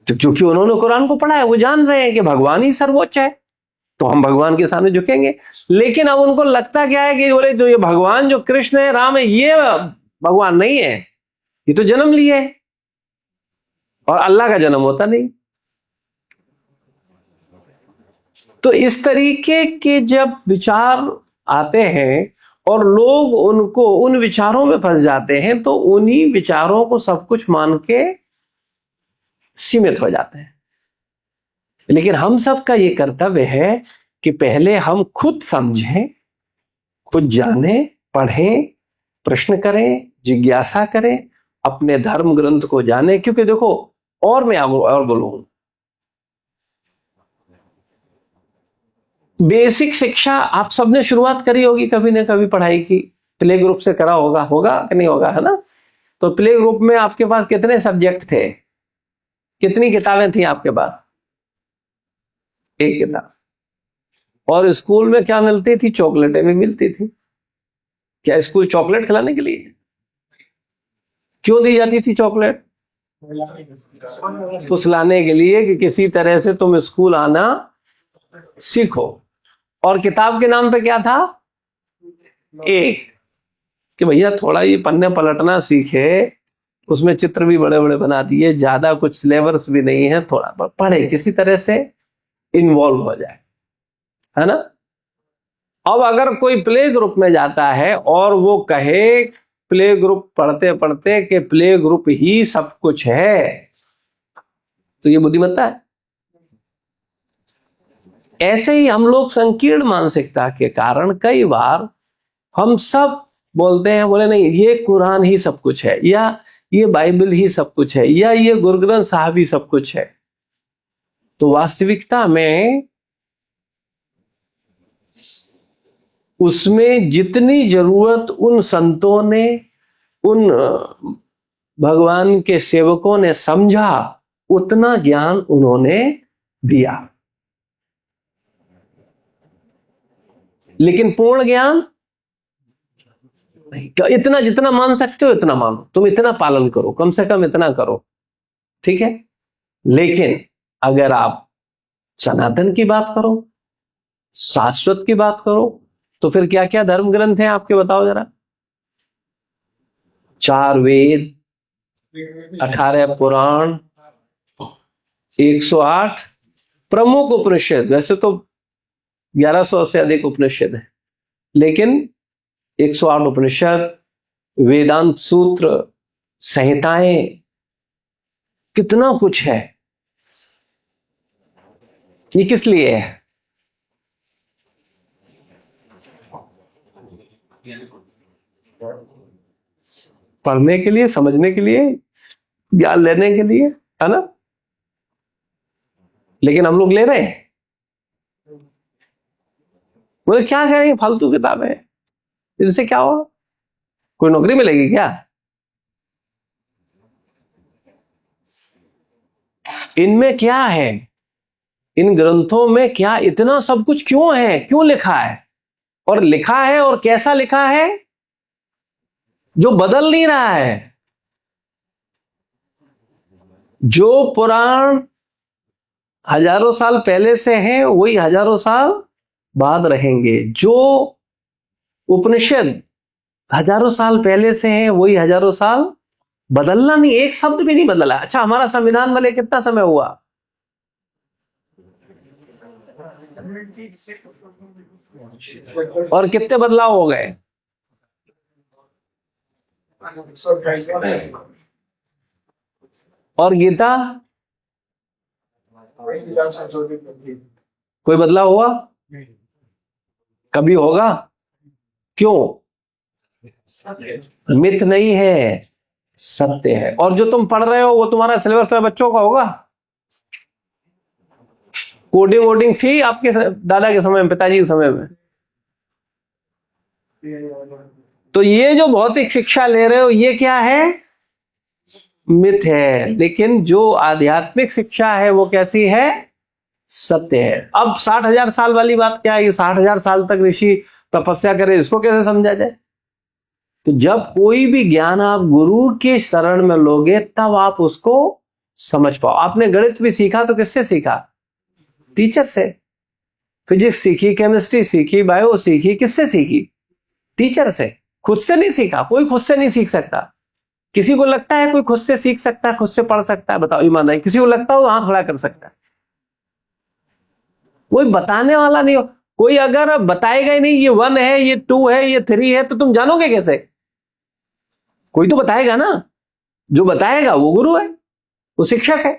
तो क्योंकि उन्होंने कुरान को पढ़ा है, वो जान रहे हैं कि भगवान ही सर्वोच्च है, तो हम भगवान के सामने झुकेंगे। लेकिन अब उनको लगता क्या है कि बोले, तो ये भगवान जो कृष्ण है, राम है, ये भगवान नहीं है, ये तो जन्म लिए है, और अल्लाह का जन्म होता नहीं। तो इस तरीके के जब विचार आते हैं और लोग उनको, उन विचारों में फंस जाते हैं, तो उन्हीं विचारों को सब कुछ मान के सीमित हो जाते हैं। लेकिन हम सबका ये कर्तव्य है कि पहले हम खुद समझें, खुद जानें, पढ़ें, प्रश्न करें, जिज्ञासा करें, अपने धर्म ग्रंथ को जानें। क्योंकि देखो, और मैं और बोलूं, बेसिक शिक्षा आप सबने शुरुआत करी होगी कभी ना कभी पढ़ाई की, प्ले ग्रुप से करा होगा कि नहीं होगा, है ना? तो प्ले ग्रुप में आपके पास कितने सब्जेक्ट थे? कितनी किताबें थी आपके पास? एक किताब। और स्कूल में क्या मिलती थी? चॉकलेटें भी मिलती थी। क्या स्कूल चॉकलेट खिलाने के लिए? क्यों दी जाती थी चॉकलेट? फुसलाने के लिए कि किसी तरह से तुम स्कूल आना सीखो। और किताब के नाम पे क्या था? एक, कि भैया थोड़ा ये पन्ने पलटना सीखे, उसमें चित्र भी बड़े बड़े बना दिए, ज्यादा कुछ सिलेबस भी नहीं है, थोड़ा पढ़े, किसी तरह से इन्वॉल्व हो जाए, है ना। अब अगर कोई प्ले ग्रुप में जाता है और वो कहे प्ले ग्रुप पढ़ते पढ़ते कि प्ले ग्रुप ही सब कुछ है, तो ये बुद्धिमत्ता है। ऐसे ही हम लोग संकीर्ण मानसिकता के कारण कई बार हम सब बोलते हैं, बोले नहीं ये कुरान ही सब कुछ है, या ये बाइबल ही सब कुछ है, या ये गुरु ग्रंथ साहब ही सब कुछ है। तो वास्तविकता में उसमें जितनी जरूरत उन संतों ने, उन भगवान के सेवकों ने समझा, उतना ज्ञान उन्होंने दिया। लेकिन पूर्ण ज्ञान नहीं। इतना जितना मान सकते हो इतना मानो, तुम इतना पालन करो, कम से कम इतना करो, ठीक है। लेकिन अगर आप सनातन की बात करो, शाश्वत की बात करो, तो फिर क्या क्या धर्म ग्रंथ हैं आपके, बताओ जरा। 4 वेद, 18 पुराण, 108 प्रमुख उपनिषद। वैसे तो 1100 से अधिक उपनिषद हैं, लेकिन 108 उपनिषद, वेदांत सूत्र, संहिताएं, कितना कुछ है। ये किस लिए है? पढ़ने के लिए, समझने के लिए, ज्ञान लेने के लिए, है ना। लेकिन हम लोग ले रहे हैं। बोले क्या करेंगे, फालतू किताबें, इनसे क्या होगा, कोई नौकरी मिलेगी क्या? इनमें क्या है, इन ग्रंथों में क्या इतना सब कुछ क्यों है, क्यों लिखा है, और लिखा है और कैसा लिखा है जो बदल नहीं रहा है। जो पुराण हजारों साल पहले से हैं वही हजारों साल बाद रहेंगे। जो उपनिषद हजारों साल पहले से हैं वही हजारों साल, बदलना नहीं, एक शब्द भी नहीं बदला। अच्छा, हमारा संविधान बने कितना समय हुआ? और कितने बदलाव हो गए? और गीता, कोई बदलाव हुआ? कभी होगा? क्यों? मिथ नहीं है, सत्य है। और जो तुम पढ़ रहे हो वो तुम्हारा सिलेबस में बच्चों का होगा? कोडिंग वोडिंग थी आपके दादा के समय में, पिताजी के समय में? तो ये जो भौतिक शिक्षा ले रहे हो ये क्या है? मिथ है। लेकिन जो आध्यात्मिक शिक्षा है वो कैसी है? सत्य है। अब 60,000 साल वाली बात क्या है? 60,000 साल तक ऋषि तपस्या करे, इसको कैसे समझा जाए? तो जब कोई भी ज्ञान आप गुरु के शरण में लोगे तब आप उसको समझ पाओ। आपने गणित भी सीखा तो किससे सीखा? टीचर से। फिजिक्स सीखी, केमिस्ट्री सीखी, बायो सीखी, किससे सीखी? टीचर से। खुद से नहीं सीखा। कोई खुद से नहीं सीख सकता। किसी को लगता है कोई खुद से सीख सकता है, खुद से पढ़ सकता है? बताओ ईमानदारी, किसी को लगता हो हाथ खड़ा कर सकता है? कोई बताने वाला नहीं हो। कोई अगर बताएगा ही नहीं ये 1 है, ये 2 है, ये 3 है, तो तुम जानोगे कैसे? कोई तो बताएगा ना। जो बताएगा वो गुरु है, वो शिक्षक है।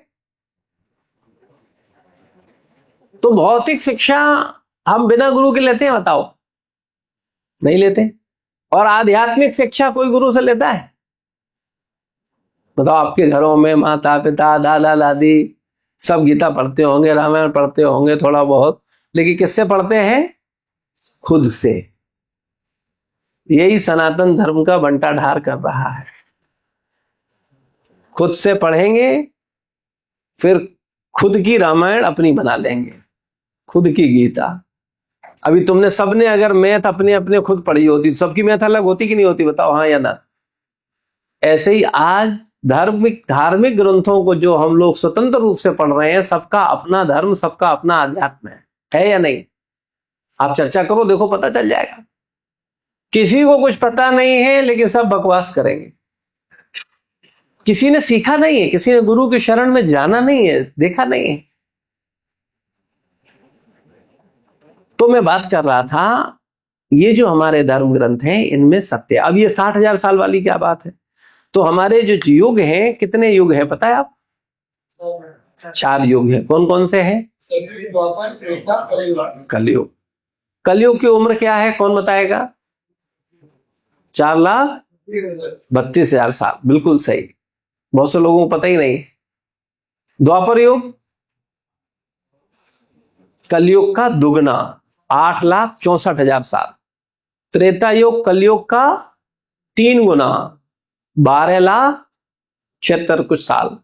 तो भौतिक शिक्षा हम बिना गुरु के लेते हैं? बताओ, नहीं लेते। और आध्यात्मिक शिक्षा कोई गुरु से लेता है? बताओ, आपके घरों में माता पिता दादा दादी सब गीता पढ़ते होंगे, रामायण पढ़ते होंगे थोड़ा बहुत, लेकिन किससे पढ़ते हैं? खुद से। यही सनातन धर्म का बंटाढार कर रहा है। खुद से पढ़ेंगे, फिर खुद की रामायण अपनी बना लेंगे। खुद की गीता। अभी तुमने सबने अगर मैथ अपने अपने खुद पढ़ी होती, सबकी मैथ अलग होती कि नहीं होती, बताओ हाँ या ना। ऐसे ही आज धार्मिक ग्रंथों को जो हम लोग स्वतंत्र रूप से पढ़ रहे हैं, सबका अपना धर्म, सबका अपना अध्यात्म है या नहीं? आप चर्चा करो, देखो पता चल जाएगा। किसी को कुछ पता नहीं है, लेकिन सब बकवास करेंगे। किसी ने सीखा नहीं है, किसी ने गुरु की शरण में जाना नहीं है, देखा नहीं है। तो मैं बात कर रहा था, ये जो हमारे धर्म ग्रंथ हैं इनमें सत्य। अब ये 60,000 साल वाली क्या बात है? तो हमारे जो युग हैं, कितने युग हैं पता है आप? 4 युग हैं। कौन कौन से हैं? कलयुग। कलयुग की उम्र क्या है, कौन बताएगा? 4,32,000 साल। बिल्कुल सही, बहुत से लोगों को पता ही नहीं। द्वापर युग कलयुग का दुगना, 8,64,000 साल। त्रेता युग कलयुग का 3 गुना, 12,76,000 कुछ साल।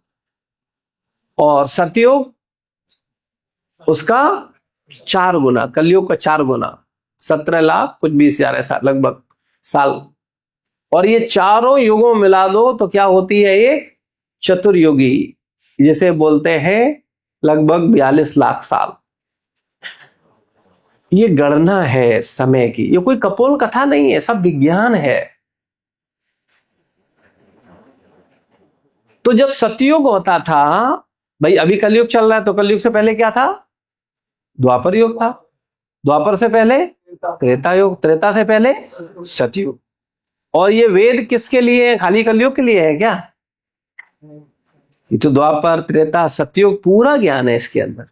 और सतयुग उसका 4 गुना, कलयुग का 4 गुना, 17,20,000 ऐसा लगभग साल। और ये चारों युगों मिला दो तो क्या होती है? एक चतुर्युगी, जिसे बोलते हैं लगभग 42 लाख साल। ये गणना है समय की, ये कोई कपोल कथा नहीं है, सब विज्ञान है। तो जब सतयुग होता था, भाई अभी कलयुग चल रहा है, तो कलयुग से पहले क्या था? द्वापर युग था। द्वापर से पहले त्रेता युग, त्रेता से पहले सतयुग। और ये वेद किसके लिए है? खाली कलयुग के लिए है क्या? ये तो द्वापर, त्रेता, सतयुग पूरा ज्ञान है इसके अंदर।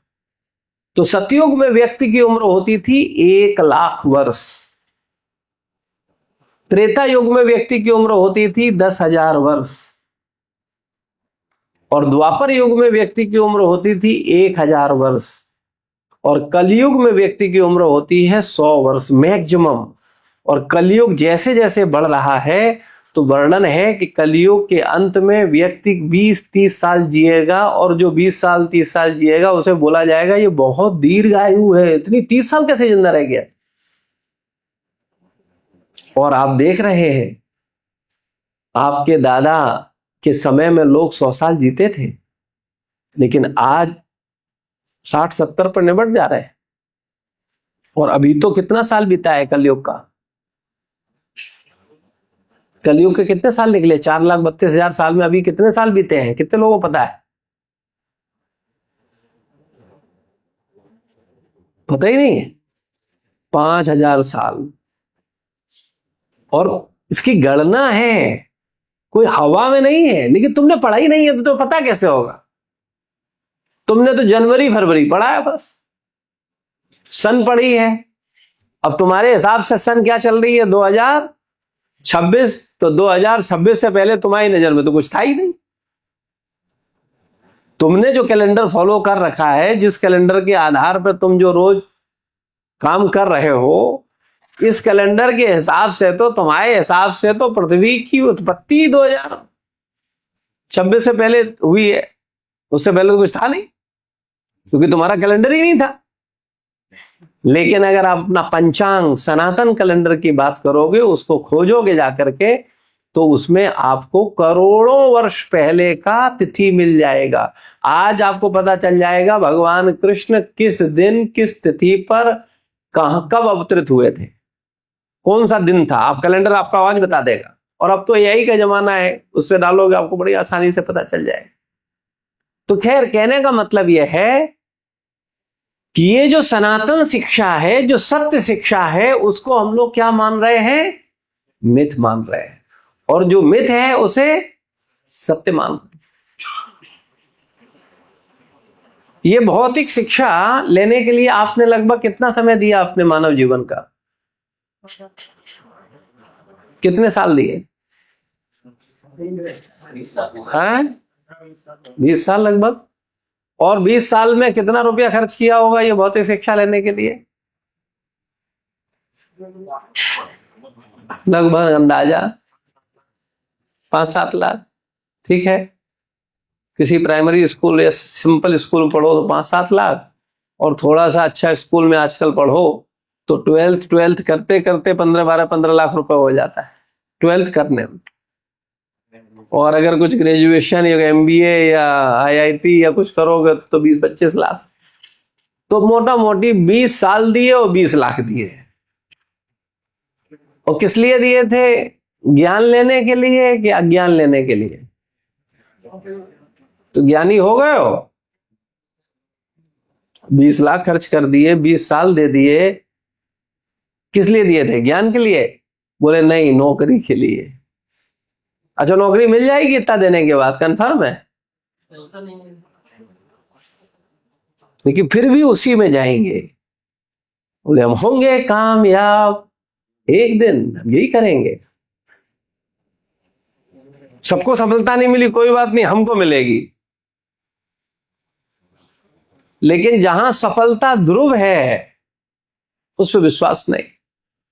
तो सतयुग में व्यक्ति की उम्र होती थी 1,00,000 वर्ष। त्रेता युग में व्यक्ति की उम्र होती थी 10,000 वर्ष। और द्वापर युग में व्यक्ति की उम्र होती थी 1,000 वर्ष। और कलयुग में व्यक्ति की उम्र होती है 100 वर्ष मैक्सिमम। और कलयुग जैसे जैसे बढ़ रहा है, तो वर्णन है कि कलयुग के अंत में व्यक्ति 20-30 साल जिएगा, और जो 20 साल 30 साल जिएगा उसे बोला जाएगा ये बहुत दीर्घायु है, इतनी 30 साल कैसे जिंदा रह गया। और आप देख रहे हैं, आपके दादा के समय में लोग 100 साल जीते थे, लेकिन आज 60-70 पर निबट जा रहे हैं। और अभी तो कितना साल बीता है कलयुग का? कलयुग के कितने साल निकले? 4,32,000 साल में अभी कितने साल बीते हैं, कितने लोगों को पता है? पता ही नहीं है। 5,000 साल। और इसकी गणना है, कोई हवा में नहीं है। लेकिन तुमने पढ़ा ही नहीं है, तो तुम्हें पता कैसे होगा? तुमने तो जनवरी फरवरी पढ़ा है बस, सन पढ़ी है। अब तुम्हारे हिसाब से सन क्या चल रही है? 2026। तो 2026 से पहले तुम्हारी नजर में तो कुछ था ही नहीं। तुमने जो कैलेंडर फॉलो कर रखा है, जिस कैलेंडर के आधार पर तुम जो रोज काम कर रहे हो, इस कैलेंडर के हिसाब से तो, तुम्हारे हिसाब से तो पृथ्वी की उत्पत्ति 2026 से पहले हुई है। उससे पहले तो कुछ था नहीं, क्योंकि तुम्हारा कैलेंडर ही नहीं था। लेकिन अगर आप अपना पंचांग, सनातन कैलेंडर की बात करोगे, उसको खोजोगे जाकर के, तो उसमें आपको करोड़ों वर्ष पहले का तिथि मिल जाएगा। आज आपको पता चल जाएगा भगवान कृष्ण किस दिन किस तिथि पर कब अवतरित हुए थे, कौन सा दिन था। आप कैलेंडर आपका आवाज बता देगा। और अब तो एआई का जमाना है, उससे डालोगे आपको बड़ी आसानी से पता चल जाएगा। तो खैर, कहने का मतलब यह है कि ये जो सनातन शिक्षा है, जो सत्य शिक्षा है, उसको हम लोग क्या मान रहे हैं? मिथ मान रहे हैं। और जो मिथ है उसे सत्य मान रहे हैं। ये भौतिक शिक्षा लेने के लिए आपने लगभग कितना समय दिया अपने मानव जीवन का? कितने साल दिए? 20 साल लगभग। और 20 साल में कितना रुपया खर्च किया होगा ये भौतिक शिक्षा लेने के लिए? लगभग अंदाजा 5-7 लाख। ठीक है, किसी प्राइमरी स्कूल या सिंपल स्कूल में पढ़ो तो 5-7 लाख। और थोड़ा सा अच्छा स्कूल में आजकल पढ़ो तो ट्वेल्थ करते करते 15 लाख रुपए हो जाता है ट्वेल्थ करने में। और अगर कुछ ग्रेजुएशन या MBA या IIT या कुछ करोगे तो 20-25 लाख। तो मोटा मोटी 20 साल दिए और 20 लाख दिए। और किस लिए दिए थे? ज्ञान लेने के लिए कि अज्ञान लेने के लिए? तो ज्ञानी हो गए हो। 20 लाख खर्च कर दिए, 20 साल दे दिए। किस लिए दिए थे? ज्ञान के लिए? बोले नहीं, नौकरी के लिए। अच्छा, नौकरी मिल जाएगी इतना देने के बाद? कंफर्म है? लेकिन फिर भी उसी में जाएंगे। बोले हम होंगे कामयाब, एक दिन हम यही करेंगे। सबको सफलता नहीं मिली, कोई बात नहीं, हमको मिलेगी। लेकिन जहां सफलता ध्रुव है उस पर विश्वास नहीं।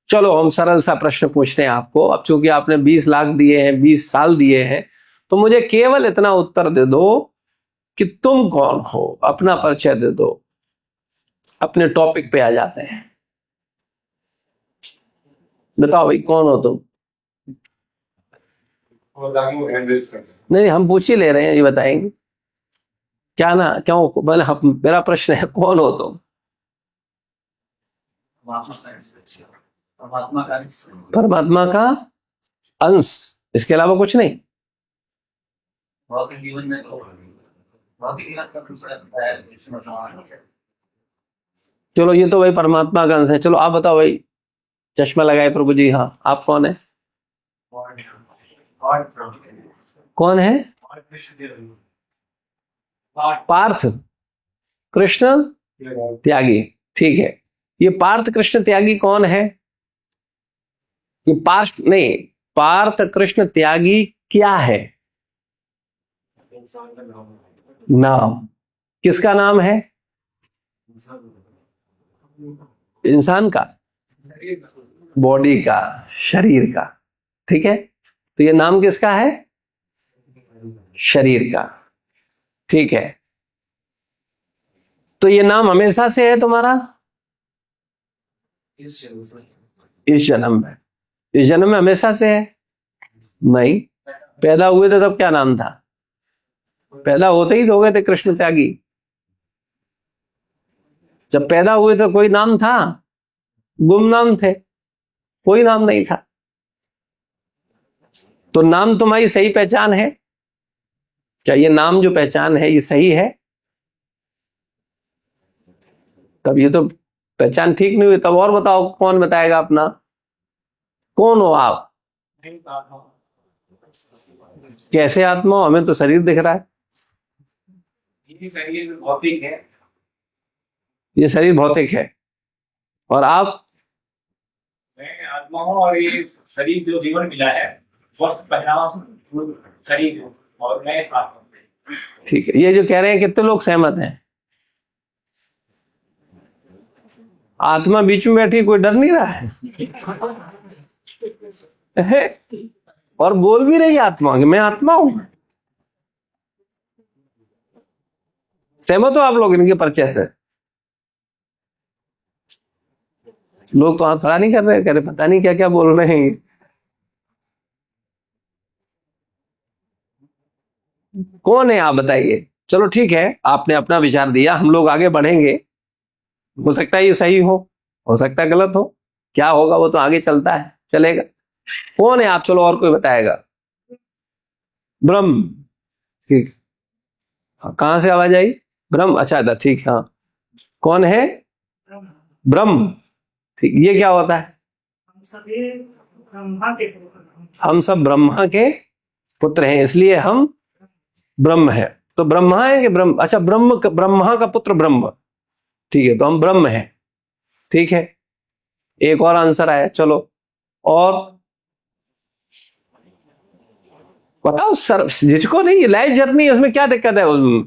चलो हम सरल सा प्रश्न पूछते हैं आपको। अब चूंकि आपने 20 लाख दिए हैं, 20 साल दिए हैं, तो मुझे केवल इतना उत्तर दे दो कि तुम कौन हो। अपना परिचय दे दो। अपने टॉपिक पे आ जाते हैं। बताओ भाई, कौन हो तुम? नहीं, हम पूछ ही ले रहे हैं, ये बताएंगे क्या ना क्यों? मेरा प्रश्न है, कौन हो तुम? परमात्मा का अंश, इसके अलावा कुछ नहीं। जीवन में तो चलो, ये तो भाई परमात्मा का अंश है। चलो आप बताओ भाई, चश्मा लगाए प्रभु जी। हाँ, आप कौन है? कौन है? पार्थ कृष्ण त्यागी। ठीक है, ये पार्थ कृष्ण त्यागी कौन है? ये पार्थ कृष्ण त्यागी क्या है? नाम। किसका नाम है? इंसान का, बॉडी का, शरीर का। ठीक है, तो ये नाम किसका है? शरीर का। ठीक है, तो ये नाम हमेशा से है तुम्हारा? इस जन्म में। इस जन्म में हमेशा से है? नहीं, पैदा हुए थे तब क्या नाम था? पैदा होते ही तो हो गए थे कृष्ण त्यागी। जब पैदा हुए तो कोई नाम था? गुमनाम थे, कोई नाम नहीं था। तो नाम तुम्हारी सही पहचान है? क्या ये नाम जो पहचान है ये सही है? तब ये तो पहचान ठीक नहीं हुई। तब और बताओ, कौन बताएगा अपना? कौन हो आप? कैसे आत्मा हो? हमें तो शरीर दिख रहा है। ये शरीर भौतिक है। ये शरीर भौतिक है और आप? मैं आत्मा हूँ और ये शरीर जो जीवन मिला है, वस्त्र पहनावा शरीर है और मैं आत्मा। ठीक है, ये जो कह रहे हैं कितने लोग सहमत हैं? आत्मा बीच में बैठी, कोई डर नहीं रहा है? और बोल भी रही आत्मा कि मैं आत्मा हूं। सहमत हो आप लोग इनके परिचय से? लोग तो हाथ खड़ा नहीं कर रहे, कह रहे पता नहीं क्या क्या बोल रहे हैं। कौन है आप बताइए? चलो ठीक है, आपने अपना विचार दिया, हम लोग आगे बढ़ेंगे। हो सकता है ये सही हो सकता है गलत हो। क्या होगा वो तो आगे चलता है, चलेगा। कौन है आप? चलो और कोई बताएगा। ब्रह्म। ठीक, कहां से आवाज आई? ब्रह्म। अच्छा था, ठीक। हाँ, कौन है? ब्रह्म। ठीक, ये क्या होता है? हम सब ब्रह्मा के पुत्र हैं, इसलिए हम ब्रह्म है। तो ब्रह्मा है कि ब्रह्म? अच्छा, ब्रह्मा का पुत्र ब्रह्म। ठीक है, तो हम ब्रह्म हैं। ठीक है, एक और आंसर आया। चलो, और बताओ सर, झिझको नहीं, लाइफ जर्नी, उसमें क्या दिक्कत है?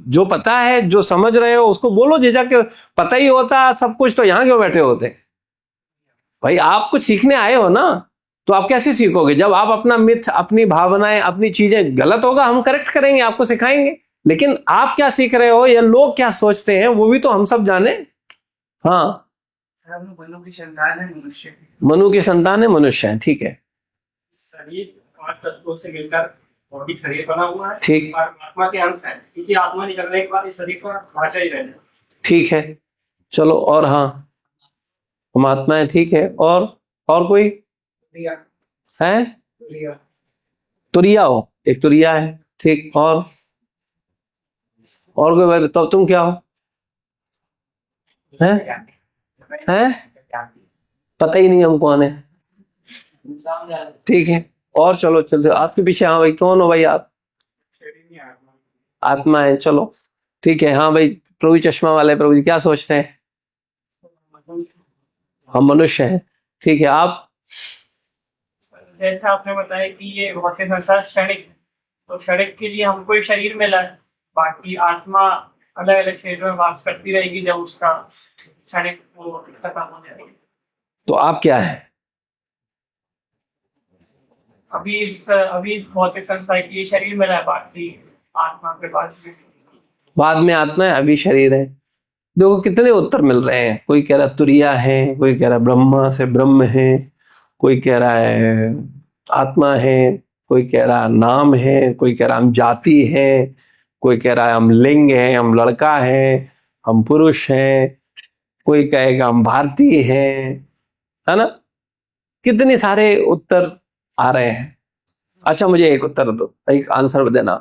जो पता है, जो समझ रहे हो उसको बोलो। झिझक के पता ही होता सब कुछ तो यहां क्यों बैठे होते भाई? आप कुछ सीखने आए हो ना, तो आप कैसे सीखोगे? जब आप अपना मिथ, अपनी भावनाएं, अपनी चीजें गलत होगा हम करेक्ट करेंगे, आपको सिखाएंगे। लेकिन आप क्या सीख रहे हो या लोग क्या सोचते हैं वो भी तो हम सब जाने। हाँ, हम मनु की संतान है मनुष्य। मनु की संतान है, मनुष्य है, ठीक है। शरीर 5 तत्वों से मिलकर बॉडी शरीर बना हुआ है, ठीक। और आत्मा के अंश है, क्योंकि आत्मा निकलने के बाद इस शरीर का ढांचा ही रहना। ठीक है, चलो। और हाँ, हम आत्मा है, ठीक है। और कोई तुरिया, है? तुरिया, तुरिया हो, एक तुरिया है, ठीक। और कोई बात? तो तुम क्या हो? हैं? पता ही नहीं हम कौन है, ठीक है। और चलो चलते आपके पीछे। हाँ भाई, कौन हो भाई आप? आत्मा है, चलो ठीक है। हाँ भाई, प्रभु चश्मा वाले प्रभु जी क्या सोचते हैं? हम मनुष्य हैं, ठीक है। आप? जैसे आपने बताया कि ये भौतिक संसार क्षणिक है, तो क्षणिक के लिए हमको ही शरीर मिला है, बाकी आत्मा अलग अलग शरीरों में वास करती रहेगी जब उसका क्षणिक वो खत्म हो जाएगी। तो आप क्या है? अभी इस भौतिक संसार के लिए शरीर मिला है, बाकी आत्मा के पास भी। बाद में आत्मा है, अभी शरीर है। देखो कितने उत्तर मिल रहे हैं। कोई कह रहा तुरिया है, कोई कह रहा ब्रह्मा से ब्रह्म है, कोई कह रहा है आत्मा है, कोई कह रहा नाम है, कोई कह रहा हम जाति है, कोई कह रहा है हम लिंग है, हम लड़का है, हम पुरुष हैं, कोई कहेगा हम भारतीय हैं, है ना? कितने सारे उत्तर आ रहे हैं। अच्छा, मुझे एक उत्तर दो, एक आंसर देना।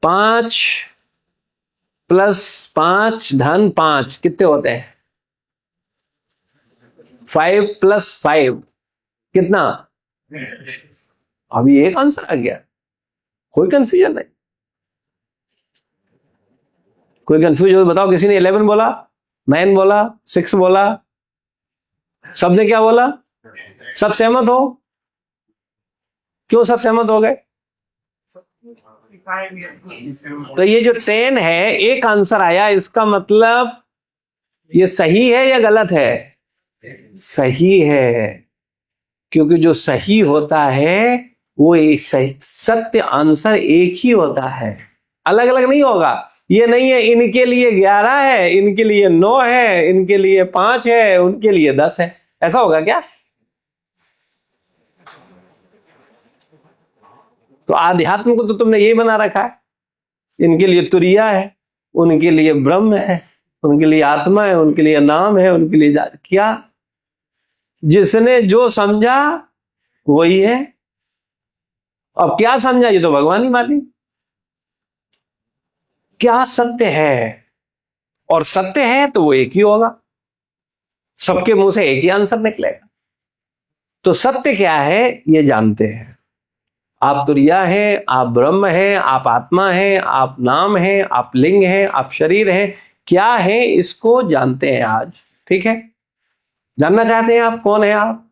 5 + 5 धन 5 कितने होते हैं? 5 + 5 कितना? अभी एक आंसर आ गया, कोई कंफ्यूजन नहीं। कोई कंफ्यूजन बताओ। किसी ने 11 बोला, 9 बोला, 6 बोला, सबने क्या बोला? सब सहमत हो? क्यों सब सहमत हो गए? तो ये जो 10 है, एक आंसर आया, इसका मतलब ये सही है या गलत है? सही है, क्योंकि जो सही होता है वो एक सही सत्य आंसर एक ही होता है, अलग अलग नहीं होगा। ये नहीं है इनके लिए 11 है, इनके लिए 9 है, इनके लिए 5 है, उनके लिए 10 है, ऐसा होगा क्या? तो आध्यात्म को तो तुमने यही बना रखा है, इनके लिए तुरिया है, उनके लिए ब्रह्म है, उनके लिए आत्मा है, उनके लिए नाम है, उनके लिए क्या? जिसने जो समझा वही है। अब क्या समझा ये तो भगवान ही मालिक। क्या सत्य है? और सत्य है तो वो एक ही होगा, सबके मुंह से एक ही आंसर निकलेगा। तो सत्य क्या है ये जानते हैं। आप तुरिया हैं, आप ब्रह्म हैं, आप आत्मा हैं, आप नाम हैं, आप लिंग हैं, आप शरीर हैं, क्या है इसको जानते हैं आज, ठीक है? जानना चाहते हैं आप कौन है आप?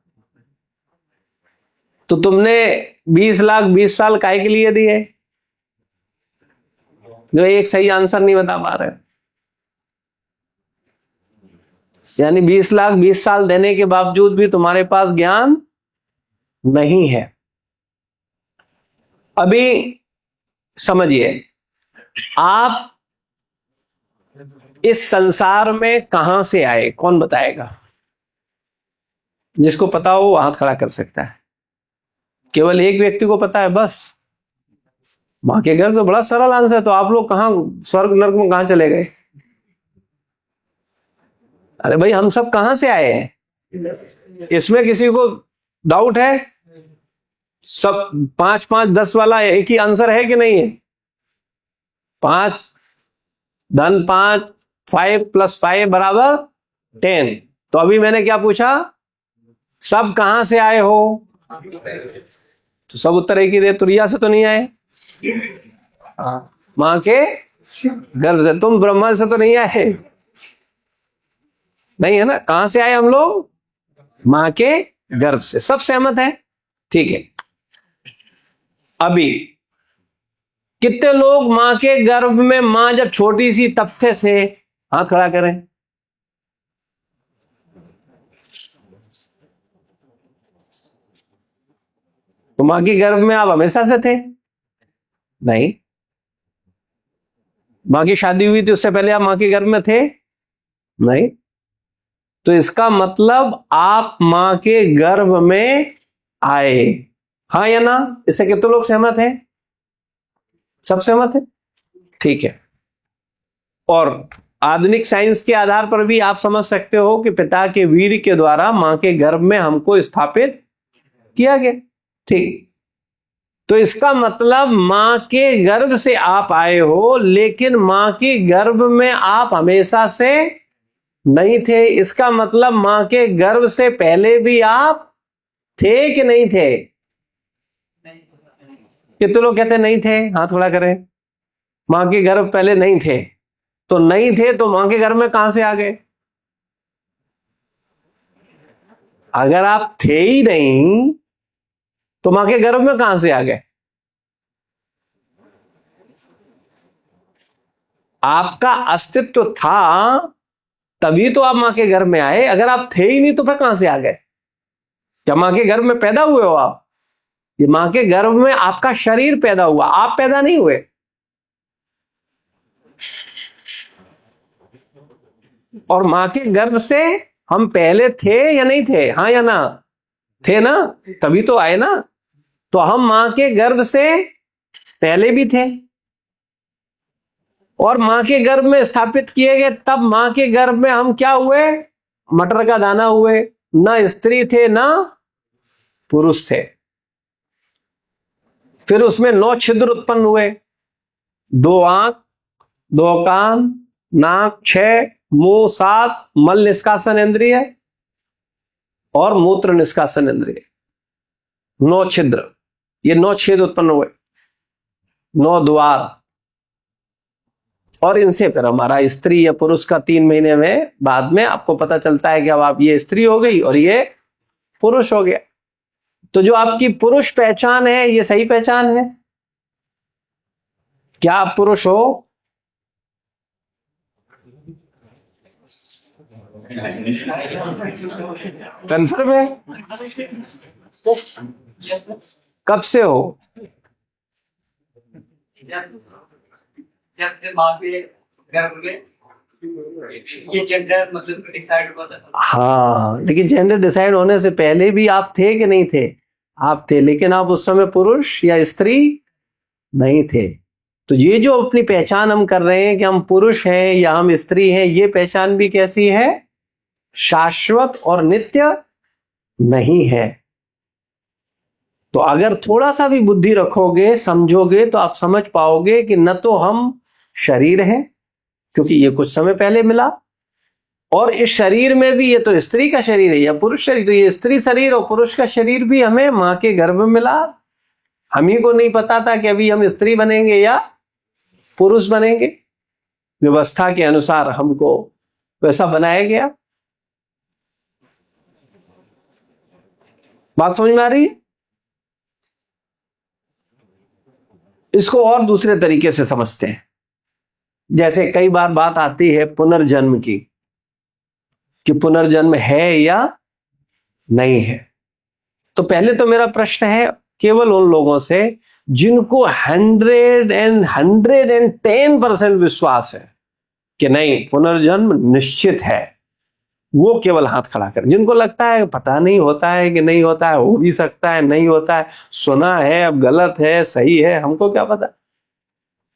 तो तुमने 20 लाख 20 साल काहे के लिए दिए जो एक सही आंसर नहीं बता पा रहे? यानी 20 लाख 20 साल देने के बावजूद भी तुम्हारे पास ज्ञान नहीं है। अभी समझिए, आप इस संसार में कहां से आए, कौन बताएगा? जिसको पता हो वो हाथ खड़ा कर सकता है। केवल एक व्यक्ति को पता है बस। मां के घर तो बड़ा सरल आंसर है। तो आप लोग कहां स्वर्ग नरक में कहां चले गए? अरे भाई, हम सब कहां से आए हैं? इसमें किसी को डाउट है? सब 5 5 10 वाला एक ही आंसर है कि नहीं है? 5 धन 5, 5 + 5 = 10। तो अभी मैंने क्या पूछा? सब कहां से आए हो? तो सब उत्तर एक ही दे। तुरिया से तो नहीं आए, मां के गर्भ से। तुम ब्रह्मा से तो नहीं आए, नहीं है ना? कहां से आए हम लोग? मां के गर्भ से। सब सहमत है, ठीक है। अभी कितने लोग मां के गर्भ में, मां जब छोटी सी तब से हाथ खड़ा करें। तो मां के गर्भ में आप हमेशा से थे? नहीं। मां की शादी हुई थी उससे पहले आप मां के गर्भ में थे? नहीं। तो इसका मतलब आप मां के गर्भ में आए, हाँ या ना? इससे कितने लोग सहमत हैं? सब सहमत है, ठीक है। और आधुनिक साइंस के आधार पर भी आप समझ सकते हो कि पिता के वीर्य के द्वारा मां के गर्भ में हमको स्थापित किया गया, ठीक। तो इसका मतलब मां के गर्भ से आप आए हो, लेकिन मां के गर्भ में आप हमेशा से नहीं थे। इसका मतलब मां के गर्भ से पहले भी आप थे कि नहीं थे? कितने लोग कहते नहीं थे? हाथ खड़ा करें। मां के गर्भ पहले नहीं थे, तो नहीं थे तो मां के गर्भ में कहां से आ गए? अगर आप थे ही नहीं तो मां के गर्भ में कहां से आ गए? आपका अस्तित्व था तभी तो आप मां के गर्भ में आए। अगर आप थे ही नहीं तो फिर कहां से आ गए? क्या मां के गर्भ में पैदा हुए हो आप? ये मां के गर्भ में आपका शरीर पैदा हुआ, आप पैदा नहीं हुए। और मां के गर्भ से हम पहले थे या नहीं थे? हाँ या ना? थे ना, तभी तो आए ना। तो हम मां के गर्भ से पहले भी थे और मां के गर्भ में स्थापित किए गए। तब मां के गर्भ में हम क्या हुए? मटर का दाना हुए। ना स्त्री थे ना पुरुष थे। फिर उसमें 9 छिद्र उत्पन्न हुए, 2 आंख, 2 कान, नाक 6, मुंह 7, मल निष्कासन इंद्रिय और मूत्र निष्कासन इंद्रिय, 9 छिद्र। ये 9 छेद उत्पन्न हुए, 9 द्वार। और इनसे फिर हमारा स्त्री या पुरुष का 3 महीने में बाद में आपको पता चलता है कि अब आप ये स्त्री हो गई और ये पुरुष हो गया। तो जो आपकी पुरुष पहचान है, ये सही पहचान है? क्या आप पुरुष हो? कंफर्म है? कब से हो? जब से माँ के गर्भ में ये जेंडर मतलब डिसाइड हुआ था। हाँ, लेकिन जेंडर डिसाइड होने से पहले भी आप थे कि नहीं थे? आप थे, लेकिन आप उस समय पुरुष या स्त्री नहीं थे। तो ये जो अपनी पहचान हम कर रहे हैं कि हम पुरुष हैं या हम स्त्री हैं, ये पहचान भी कैसी है? शाश्वत और नित्य नहीं है। तो अगर थोड़ा सा भी बुद्धि रखोगे, समझोगे, तो आप समझ पाओगे कि न तो हम शरीर हैं, क्योंकि ये कुछ समय पहले मिला, और इस शरीर में भी ये तो स्त्री का शरीर है या पुरुष शरीर, तो ये स्त्री शरीर और पुरुष का शरीर भी हमें मां के गर्भ में मिला। हम ही को नहीं पता था कि अभी हम स्त्री बनेंगे या पुरुष बनेंगे। व्यवस्था के अनुसार हमको वैसा बनाया गया। बात समझ में आ रही है? इसको और दूसरे तरीके से समझते हैं। जैसे कई बार बात आती है पुनर्जन्म की, कि पुनर्जन्म है या नहीं है। तो पहले तो मेरा प्रश्न है केवल उन लोगों से जिनको 110% विश्वास है कि नहीं पुनर्जन्म निश्चित है, वो केवल हाथ खड़ा करें। जिनको लगता है पता नहीं होता है कि नहीं होता है, हो भी सकता है नहीं होता है, सुना है अब गलत है सही है, हमको क्या पता।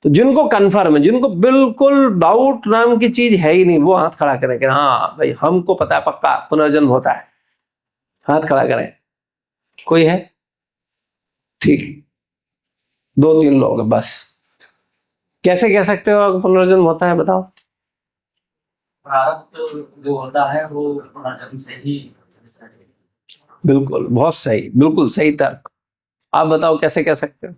तो जिनको कन्फर्म है, जिनको बिल्कुल डाउट नाम की चीज है ही नहीं, वो हाथ खड़ा करें कि हाँ भाई हमको पता है पक्का पुनर्जन्म होता है। हाथ खड़ा करें। कोई है? ठीक, 2-3 लोग बस। कैसे कह सकते हो अगर पुनर्जन्म होता है? बताओ। प्रारब्ध जो होता है वो पुनर्जन्म से ही। बिल्कुल, बहुत सही, बिल्कुल सही तर्क। आप बताओ कैसे कह सकते हो?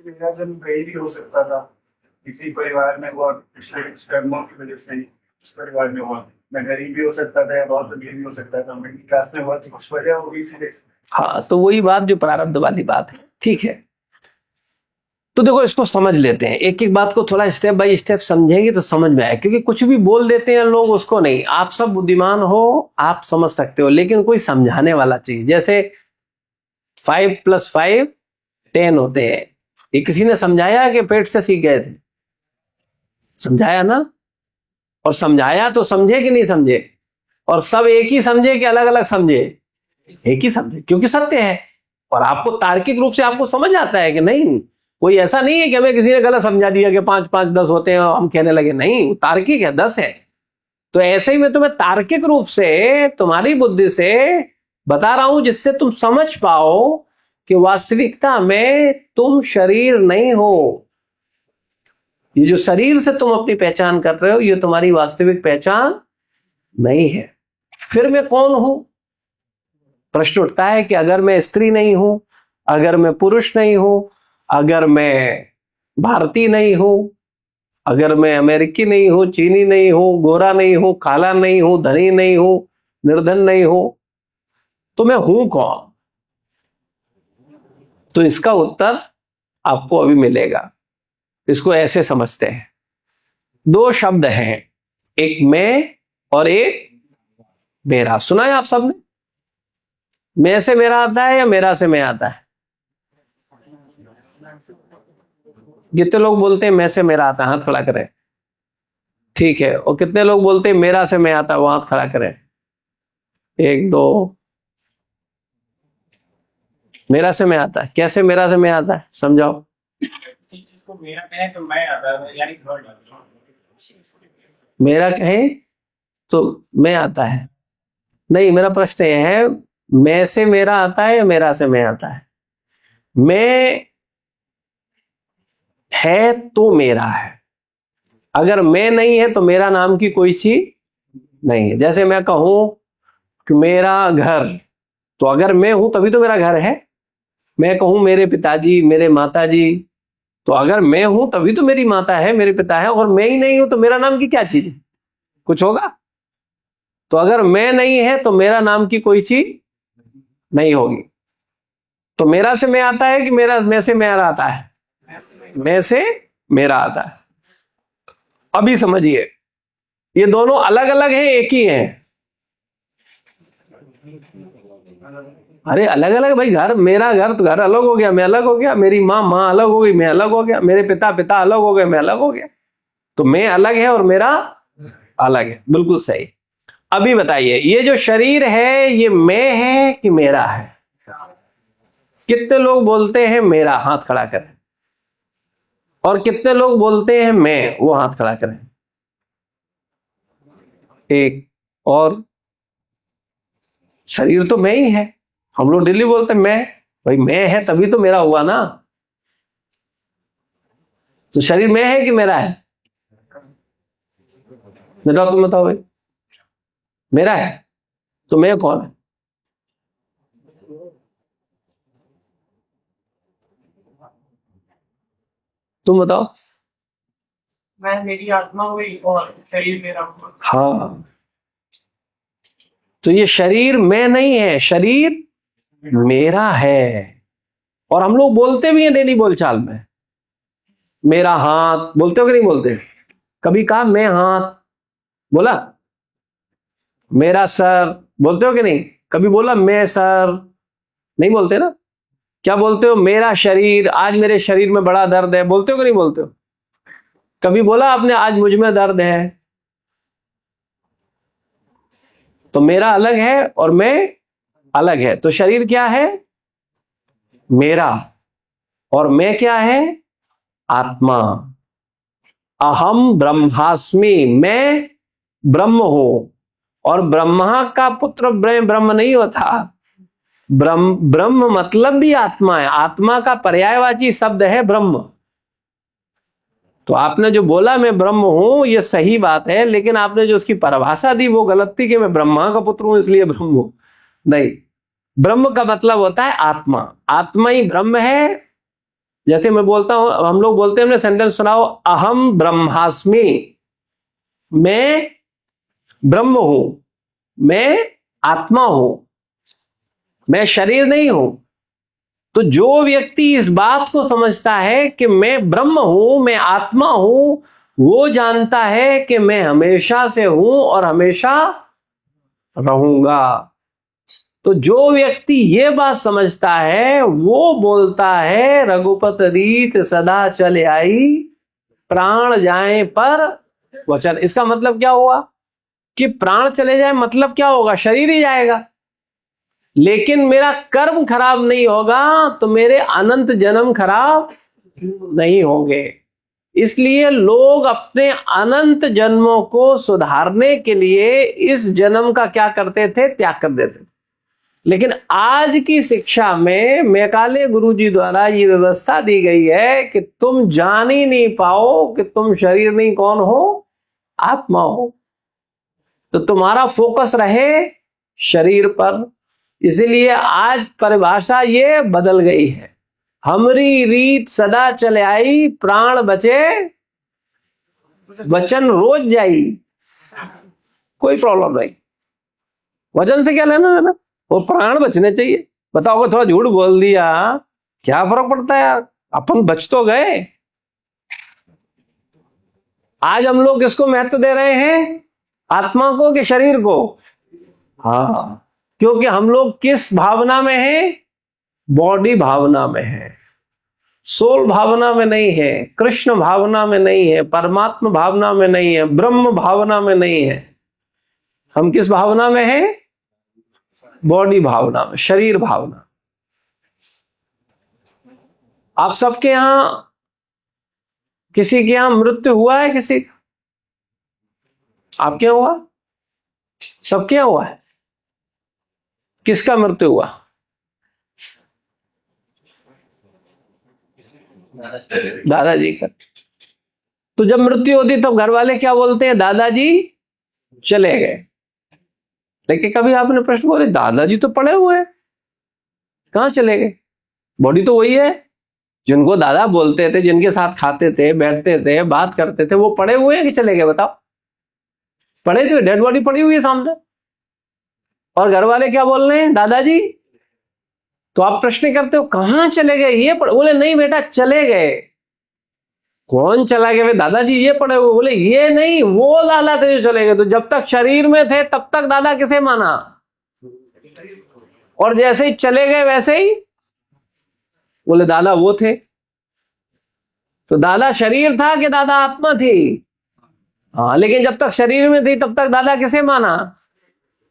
मेरा जन्म कहीं भी हो सकता था, किसी परिवार में हुआ, पिछले कुछ कर्मों की वजह से उस परिवार में हुआ। मैं गरीब भी हो सकता था या बहुत अमीर भी हो सकता था, मिडिल क्लास में हुआ तो कुछ वजह होगी इसलिए। हाँ, तो वही बात जो प्रारब्ध वाली बात है, ठीक है। तो देखो इसको समझ लेते हैं, एक एक बात को थोड़ा स्टेप बाय स्टेप समझेंगे तो समझ में आए, क्योंकि कुछ भी बोल देते हैं लोग उसको नहीं। आप सब बुद्धिमान हो, आप समझ सकते हो, लेकिन कोई समझाने वाला चाहिए। जैसे 5 + 5 10 होते हैं, ये किसी ने समझाया कि पेट से सीख गए थे? समझाया ना? और समझाया तो समझे कि नहीं समझे? और सब एक ही समझे कि अलग अलग समझे? एक ही समझे, क्योंकि सत्य है। और आपको तार्किक रूप से आपको समझ आता है कि नहीं, कोई ऐसा नहीं है कि हमें किसी ने गलत समझा दिया कि 5 5 10 होते हैं और हम कहने लगे नहीं, वो तार्किक है, 10 है। तो ऐसे ही मैं तुम्हें तार्किक रूप से तुम्हारी बुद्धि से बता रहा हूं, जिससे तुम समझ पाओ कि वास्तविकता में तुम शरीर नहीं हो। ये जो शरीर से तुम अपनी पहचान कर रहे हो, ये तुम्हारी वास्तविक पहचान नहीं है। फिर मैं कौन हूं? प्रश्न उठता है कि अगर मैं स्त्री नहीं हूं, अगर मैं पुरुष नहीं हूं, अगर मैं भारतीय नहीं हूं, अगर मैं अमेरिकी नहीं हूं, चीनी नहीं हूं, गोरा नहीं हूं, काला नहीं हूं, धनी नहीं हूं, निर्धन नहीं हूं, तो मैं हूं कौन? तो इसका उत्तर आपको अभी मिलेगा। इसको ऐसे समझते हैं, 2 शब्द हैं, एक मैं और एक मेरा। सुना है आप सबने? मैं से मेरा आता है या मेरा से मैं आता है? कितने लोग बोलते हैं मैं से मेरा आता है? हाथ खड़ा करें। ठीक है। और कितने लोग बोलते हैं मेरा से मैं आता है? वो हाथ खड़ा करें। 1 2। मेरा से मैं आता है। कैसे मेरा से मैं आता है, समझाओ। किसी चीज को मेरा कहें तो मैं आता है, यानी थर्ड। मेरा कहें तो मैं आता है। नहीं, मेरा प्रश्न यह है, मैं से मेरा आता है या मेरा से मैं आता है? मैं है तो मेरा है। अगर मैं नहीं है तो मेरा नाम की कोई चीज नहीं है। जैसे मैं कहूं कि मेरा घर, तो अगर मैं हूं तभी तो मेरा घर है। मैं कहूं मेरे पिताजी, मेरे माताजी, तो अगर मैं हूं तभी तो मेरी माता है, मेरे पिता है। और मैं ही नहीं हूं तो मेरा नाम की क्या चीज है? कुछ होगा? तो अगर मैं नहीं है तो मेरा नाम की कोई चीज नहीं होगी। तो मेरा से मैं आता है कि मेरा मैं से मेरा आता है? मैं से मेरा आता है। अभी समझिए, ये दोनों अलग अलग हैं, एक ही हैं? अरे अलग अलग भाई। घर, मेरा घर तो घर अलग हो गया, मैं अलग हो गया। मेरी माँ माँ अलग हो गई, मैं अलग हो गया। मेरे पिता पिता अलग हो गए, मैं अलग हो गया। तो मैं अलग है और मेरा अलग है। बिल्कुल सही। अभी बताइए, ये जो शरीर है ये मैं है कि मेरा है? कितने लोग बोलते हैं मेरा? हाथ खड़ा करें। और कितने लोग बोलते हैं मैं? वो हाथ खड़ा करें। 1 और। शरीर तो मैं ही है। हम लोग डेली बोलते हैं मैं। भाई मैं है तभी तो मेरा हुआ ना। तो शरीर मैं है कि मेरा है? बताओ, तुम बताओ भाई। मेरा है तो मैं कौन है? तुम बताओ। मैं मेरी आत्मा हुई और शरीर मेरा हुआ। हाँ, तो ये शरीर मैं नहीं है, शरीर मेरा है। और हम लोग बोलते भी हैं डेली बोलचाल में, मेरा हाथ। बोलते हो कि नहीं बोलते? कभी कहा मैं हाथ बोला? मेरा सर बोलते हो कि नहीं? कभी बोला मैं सर? नहीं बोलते ना। क्या बोलते हो? मेरा शरीर, आज मेरे शरीर में बड़ा दर्द है। बोलते हो कि नहीं बोलते हो? कभी बोला आपने आज मुझ में दर्द है? तो मेरा अलग है और मैं अलग है। तो शरीर क्या है? मेरा। और मैं क्या है? आत्मा। अहम ब्रह्मास्मि, मैं ब्रह्म हूं। और ब्रह्मा का पुत्र ब्रह्म नहीं होता। ब्रह्म मतलब भी आत्मा है। आत्मा का पर्यायवाची शब्द है ब्रह्म। तो आपने जो बोला मैं ब्रह्म हूं, ये सही बात है, लेकिन आपने जो उसकी परिभाषा दी वो गलत थी कि मैं ब्रह्मा का पुत्र हूं इसलिए ब्रह्म हूं। नहीं, ब्रह्म का मतलब होता है आत्मा। आत्मा ही ब्रह्म है। जैसे मैं बोलता हूं, हम लोग बोलते हैं, हमने सेंटेंस सुनाओ, अहम ब्रह्मास्मि, मैं ब्रह्म हूं, मैं आत्मा हूं, मैं शरीर नहीं हूं। तो जो व्यक्ति इस बात को समझता है कि मैं ब्रह्म हूं, मैं आत्मा हूं, वो जानता है कि मैं हमेशा से हूं और हमेशा रहूंगा। तो जो व्यक्ति ये बात समझता है वो बोलता है, रघुपत रीत सदा चले आई, प्राण जाए पर वचन। इसका मतलब क्या हुआ कि प्राण चले जाए मतलब क्या होगा, शरीर ही जाएगा। लेकिन मेरा कर्म खराब नहीं होगा तो मेरे अनंत जन्म खराब नहीं होंगे। इसलिए लोग अपने अनंत जन्मों को सुधारने के लिए इस जन्म का क्या करते थे, त्याग कर देते थे। लेकिन आज की शिक्षा में मैकाले गुरुजी द्वारा ये व्यवस्था दी गई है कि तुम जान ही नहीं पाओ कि तुम शरीर नहीं कौन हो, आत्मा हो। तो तुम्हारा फोकस रहे शरीर पर। इसीलिए आज परिभाषा ये बदल गई है, हमरी रीत सदा चले आई, प्राण बचे वचन रोज जाई। कोई प्रॉब्लम नहीं, वचन से क्या लेना देना, वो प्राण बचने चाहिए। बताओ थोड़ा झूठ बोल दिया क्या फर्क पड़ता है यार, अपन बच तो गए। आज हम लोग किसको महत्व दे रहे हैं, आत्मा को कि शरीर को? हाँ, क्योंकि हम लोग किस भावना में हैं, बॉडी भावना में है, सोल भावना में नहीं है, कृष्ण भावना में नहीं है, परमात्मा भावना में नहीं है, ब्रह्म भावना में नहीं है। हम किस भावना में हैं, बॉडी भावना में, शरीर भावना। आप सबके यहां, किसी के यहां मृत्यु हुआ है? किसी का? आपके यहां हुआ? सबके यहां हुआ है? किसका मृत्यु हुआ? दादाजी का। तो जब मृत्यु होती तब घर वाले क्या बोलते हैं, दादाजी चले गए। लेकिन कभी आपने प्रश्न बोले, दादाजी तो पड़े हुए हैं, कहां चले गए? बॉडी तो वही है, जिनको दादा बोलते थे, जिनके साथ खाते थे, बैठते थे, बात करते थे, वो पड़े हुए हैं कि चले गए? बताओ। पड़े थे, डेड बॉडी पड़ी हुई है सामने, और घर वाले क्या बोल रहे हैं, दादाजी। तो आप प्रश्न करते हो कहां चले गए, ये पड़े? बोले नहीं बेटा चले गए। कौन चला गया? दादाजी ये पड़े हुए। बोले ये नहीं, वो दादा थे जो चले गए। तो जब तक शरीर में थे तब तक दादा किसे माना, और जैसे ही चले गए वैसे ही बोले दादा वो थे। तो दादा शरीर था कि दादा आत्मा थी? हाँ, लेकिन जब तक शरीर में थी तब तक दादा किसे माना?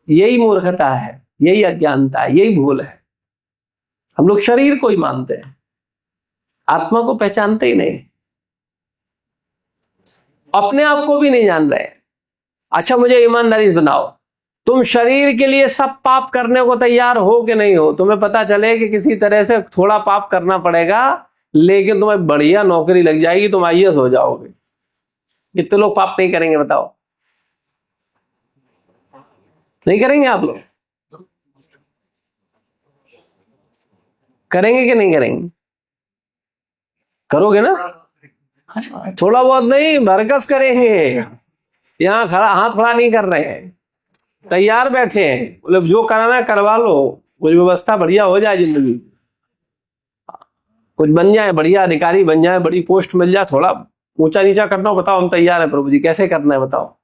यही मूर्खता है, यही अज्ञानता है, यही भूल है। हम लोग शरीर को ही मानते हैं, आत्मा को पहचानते ही नहीं, अपने आप को भी नहीं जान रहे। अच्छा मुझे ईमानदारी से बताओ, तुम शरीर के लिए सब पाप करने को तैयार हो कि नहीं हो? तुम्हें पता चले कि किसी तरह से थोड़ा पाप करना पड़ेगा, लेकिन तुम्हें बढ़िया नौकरी लग जाएगी, तुम आईएएस हो जाओगे। कितने लोग पाप नहीं करेंगे बताओ? नहीं करेंगे आप लोग? करेंगे कि नहीं करेंगे? करोगे ना? थोड़ा बहुत नहीं, भरकस करेंगे। यहां खड़ा, हाथ खड़ा नहीं कर रहे हैं, तैयार बैठे हैं। मतलब जो कराना करवा लो, कुछ व्यवस्था बढ़िया हो जाए, जिंदगी कुछ बन जाए, बढ़िया अधिकारी बन जाए, बड़ी पोस्ट मिल जाए, थोड़ा ऊंचा नीचा करना हो, बताओ हम तैयार हैं प्रभु जी, कैसे करना है बताओ।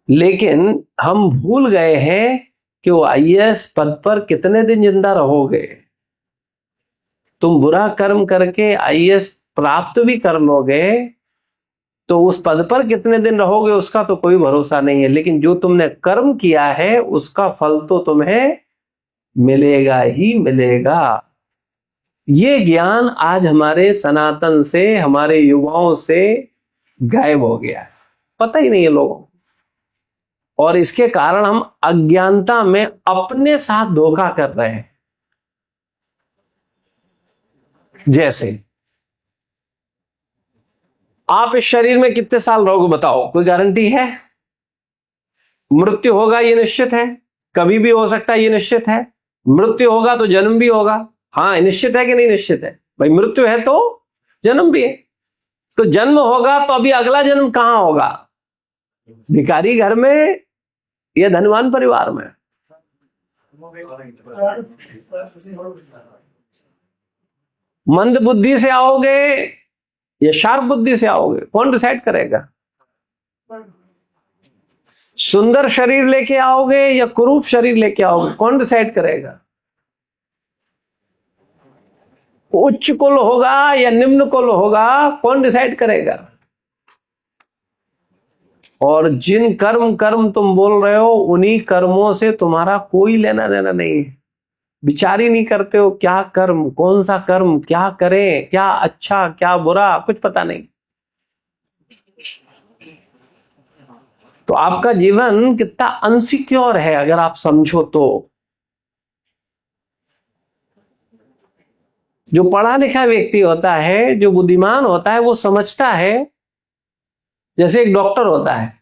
लेकिन हम भूल गए हैं कि वो आईएएस पद पर कितने दिन जिंदा रहोगे। तुम बुरा कर्म करके आईएएस प्राप्त भी कर लोगे तो उस पद पर कितने दिन रहोगे उसका तो कोई भरोसा नहीं है। लेकिन जो तुमने कर्म किया है उसका फल तो तुम्हें मिलेगा ही मिलेगा। ये ज्ञान आज हमारे सनातन से, हमारे युवाओं से गायब हो गया है, पता ही नहीं है लोगों को। और इसके कारण हम अज्ञानता में अपने साथ धोखा कर रहे हैं। जैसे आप इस शरीर में कितने साल रहोगे बताओ, कोई गारंटी है? मृत्यु होगा ये निश्चित है, कभी भी हो सकता है ये निश्चित है। मृत्यु होगा तो जन्म भी होगा, हाँ निश्चित है कि नहीं निश्चित है भाई? मृत्यु है तो जन्म भी है। तो जन्म होगा तो अभी अगला जन्म कहां होगा, भिखारी घर में या धनवान परिवार में? मंद बुद्धि से आओगे या शार्प बुद्धि से आओगे, कौन डिसाइड करेगा? सुंदर शरीर लेके आओगे या कुरूप शरीर लेके आओगे, कौन डिसाइड करेगा? उच्च कुल होगा या निम्न कुल होगा, कौन डिसाइड करेगा? और जिन कर्म कर्म तुम बोल रहे हो उन्हीं कर्मों से तुम्हारा कोई लेना देना नहीं है। विचार ही नहीं करते हो क्या कर्म, कौन सा कर्म, क्या करें, क्या अच्छा क्या बुरा, कुछ पता नहीं। तो आपका जीवन कितना अनसिक्योर है अगर आप समझो तो। जो पढ़ा लिखा व्यक्ति होता है, जो बुद्धिमान होता है, वो समझता है। जैसे एक डॉक्टर होता है,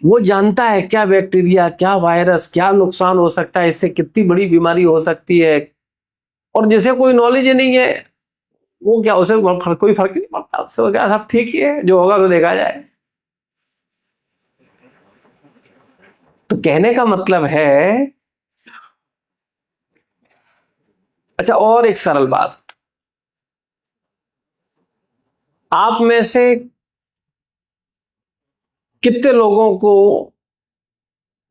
वो जानता है क्या बैक्टीरिया, क्या वायरस, क्या नुकसान हो सकता है, इससे कितनी बड़ी बीमारी हो सकती है। और जिसे कोई नॉलेज ही नहीं है, वो क्या, उसे कोई फर्क नहीं पड़ता, उससे क्या सब ठीक ही है, जो होगा तो देखा जाए। तो कहने का मतलब है, अच्छा और एक सरल बात, आप में से कितने लोगों को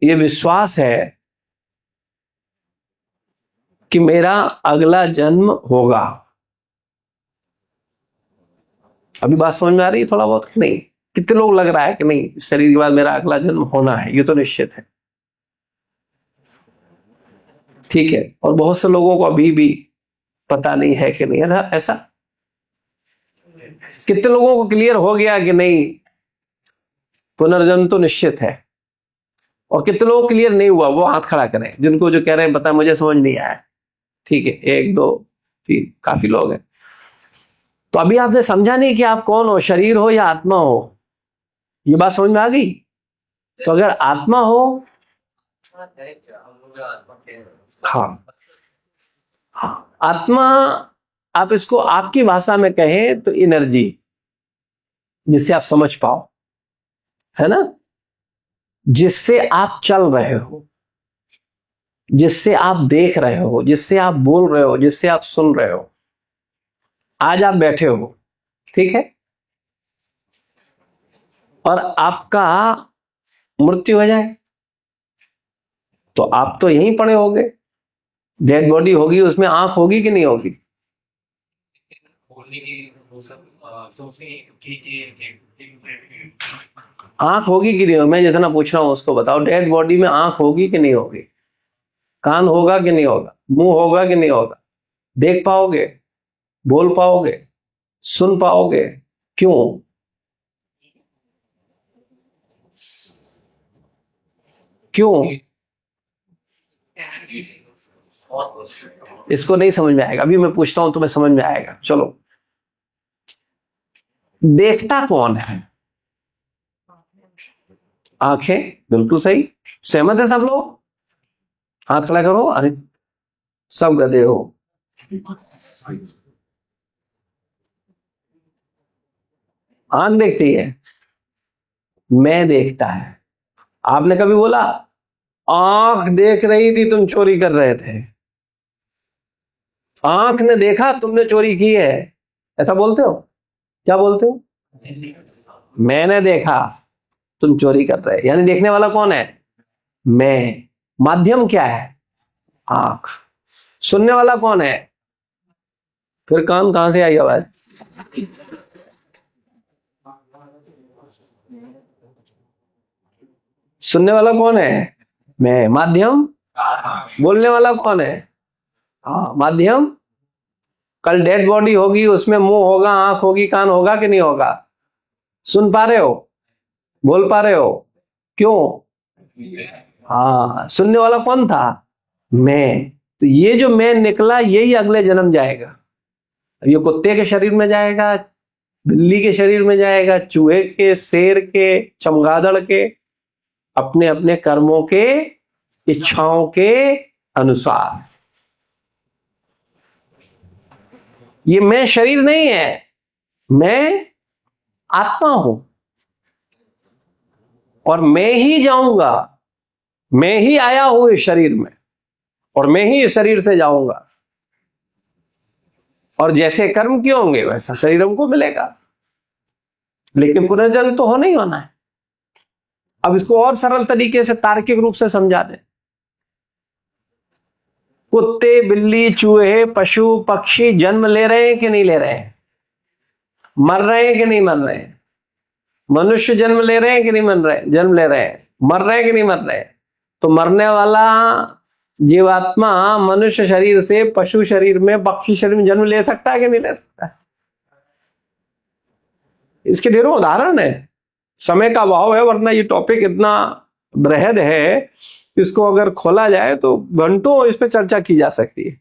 यह विश्वास है कि मेरा अगला जन्म होगा? अभी बात समझ में आ रही है थोड़ा बहुत कि नहीं? कितने लोग लग रहा है कि नहीं, शरीर के बाद मेरा अगला जन्म होना है, ये तो निश्चित है। ठीक है। और बहुत से लोगों को अभी भी पता नहीं है कि नहीं है ऐसा। कितने लोगों को क्लियर हो गया कि नहीं पुनर्जन्म तो निश्चित है? और कितने लोगों को क्लियर नहीं हुआ, वो हाथ खड़ा करें। जिनको जो कह रहे हैं पता मुझे समझ नहीं आया। ठीक है, 1 2 3, काफी लोग हैं। तो अभी आपने समझा नहीं कि आप कौन हो, शरीर हो या आत्मा हो? ये बात समझ में आ गई? तो अगर आत्मा हो, हाँ हाँ, आत्मा, आप इसको आपकी भाषा में कहें तो एनर्जी, जिससे आप समझ पाओ, है ना, जिससे आप चल रहे हो, जिससे आप देख रहे हो, जिससे आप बोल रहे हो, जिससे आप सुन रहे हो। आज आप बैठे हो, ठीक है, और आपका मृत्यु हो जाए तो आप तो यहीं पड़े होगे। डेड बॉडी होगी, उसमें आंख होगी कि नहीं होगी? आंख होगी कि नहीं होगी? मैं जितना पूछ रहा हूं उसको बताओ। डेड बॉडी में आंख होगी कि नहीं होगी? कान होगा कि नहीं होगा? मुंह होगा कि नहीं होगा? देख पाओगे, बोल पाओगे, सुन पाओगे? क्यों? क्यों? इसको नहीं समझ में आएगा, अभी मैं पूछता हूं तुम्हें समझ में आएगा। चलो, देखता कौन है? आंखें, बिल्कुल सही। सहमत है सब लोग? हाथ खड़ा करो। अरे सब गधे हो। आंख देखती है, मैं देखता है। आपने कभी बोला आंख देख रही थी, तुम चोरी कर रहे थे? आंख ने देखा तुमने चोरी की है, ऐसा बोलते हो? क्या बोलते हो? मैंने देखा तुम चोरी कर रहे। यानी देखने वाला कौन है? मैं। माध्यम क्या है? आंख। सुनने वाला कौन है? फिर कान कहां से आई आवाज? सुनने वाला कौन है? मैं। माध्यम? बोलने वाला कौन है? हाँ, माध्यम। कल डेड बॉडी होगी, उसमें मुंह होगा, आंख होगी, कान होगा कि नहीं होगा? सुन पा रहे हो? बोल पा रहे हो? क्यों? हाँ, सुनने वाला कौन था? मैं। तो ये जो मैं निकला, यही अगले जन्म जाएगा। अब ये कुत्ते के शरीर में जाएगा, बिल्ली के शरीर में जाएगा, चूहे के, शेर के, चमगादड़ के, अपने अपने कर्मों के, इच्छाओं के अनुसार। ये मैं शरीर नहीं है, मैं आत्मा हूं। और मैं ही जाऊंगा, मैं ही आया हूं इस शरीर में, और मैं ही इस शरीर से जाऊंगा। और जैसे कर्म किए होंगे वैसा शरीर हमको मिलेगा। लेकिन पुनर्जन्म तो होना ही होना है। अब इसको और सरल तरीके से तार्किक रूप से समझा दें। कुत्ते, बिल्ली, चूहे, पशु, पक्षी जन्म ले रहे हैं कि नहीं ले रहे हैं? मर रहे हैं कि नहीं मर रहे हैं? मनुष्य जन्म ले रहे हैं कि नहीं मर रहे हैं? जन्म ले रहे हैं। मर रहे हैं कि नहीं मर रहे हैं? तो मरने वाला जीवात्मा मनुष्य शरीर से पशु शरीर में, पक्षी शरीर में जन्म ले सकता है कि नहीं ले सकता है? इसके ढेरों उदाहरण है। समय का अभाव है, वरना ये टॉपिक इतना बृहद है, इसको अगर खोला जाए तो घंटों इस पर चर्चा की जा सकती है,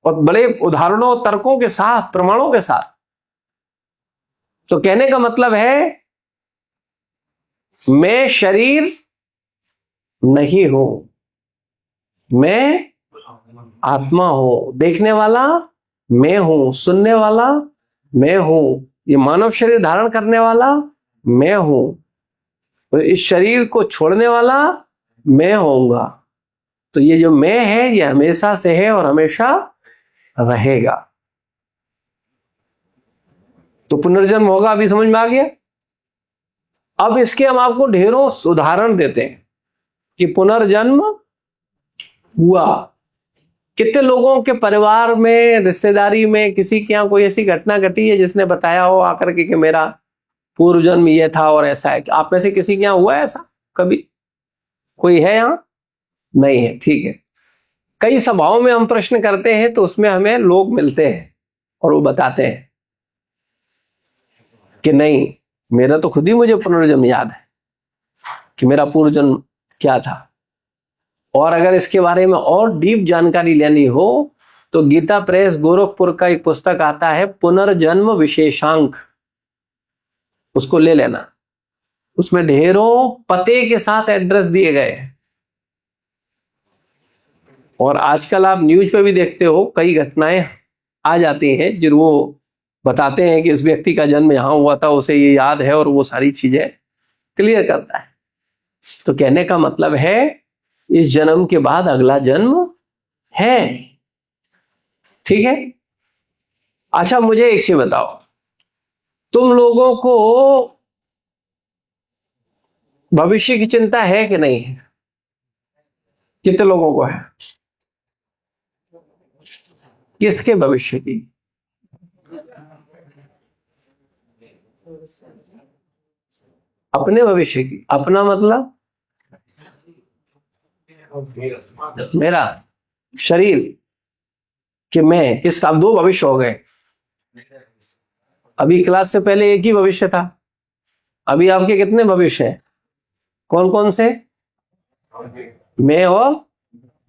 और बड़े उदाहरणों, तर्कों के साथ, प्रमाणों के साथ। तो कहने का मतलब है, मैं शरीर नहीं हूं, मैं आत्मा हूं। देखने वाला मैं हूं, सुनने वाला मैं हूं, ये मानव शरीर धारण करने वाला मैं हूं, तो इस शरीर को छोड़ने वाला मैं होऊंगा। तो ये जो मैं है, ये हमेशा से है और हमेशा रहेगा। तो पुनर्जन्म होगा, अभी समझ में आ गया। अब इसके हम आपको ढेरों उदाहरण देते हैं कि पुनर्जन्म हुआ। कितने लोगों के परिवार में, रिश्तेदारी में, किसी के यहां कोई ऐसी घटना घटी है जिसने बताया हो आकर के कि मेरा पूर्व जन्म ये था और ऐसा है? आप में से किसी के यहां हुआ है ऐसा कभी? कोई है यहां? नहीं है, ठीक है। कई सभाओं में हम प्रश्न करते हैं तो उसमें हमें लोग मिलते हैं और वो बताते हैं कि नहीं, मेरा तो खुद ही मुझे पुनर्जन्म याद है कि मेरा पूर्व जन्म क्या था। और अगर इसके बारे में और डीप जानकारी लेनी हो तो गीता प्रेस गोरखपुर का एक पुस्तक आता है, पुनर्जन्म विशेषांक, उसको ले लेना। उसमें ढेरों पते के साथ एड्रेस दिए गए हैं। और आजकल आप न्यूज पे भी देखते हो, कई घटनाएं आ जाती हैं जो वो बताते हैं कि इस व्यक्ति का जन्म यहां हुआ था, उसे ये याद है, और वो सारी चीजें क्लियर करता है। तो कहने का मतलब है, इस जन्म के बाद अगला जन्म है, ठीक है। अच्छा, मुझे एक चीज बताओ, तुम लोगों को भविष्य की चिंता है कि नहीं है? कितने लोगों को है? किसके भविष्य की? अपने भविष्य की। अपना मतलब मेरा शरीर कि मैं किसका? अब दो भविष्य हो गए। अभी क्लास से पहले एक ही भविष्य था, अभी आपके कितने भविष्य हैं? कौन कौन से? मैं और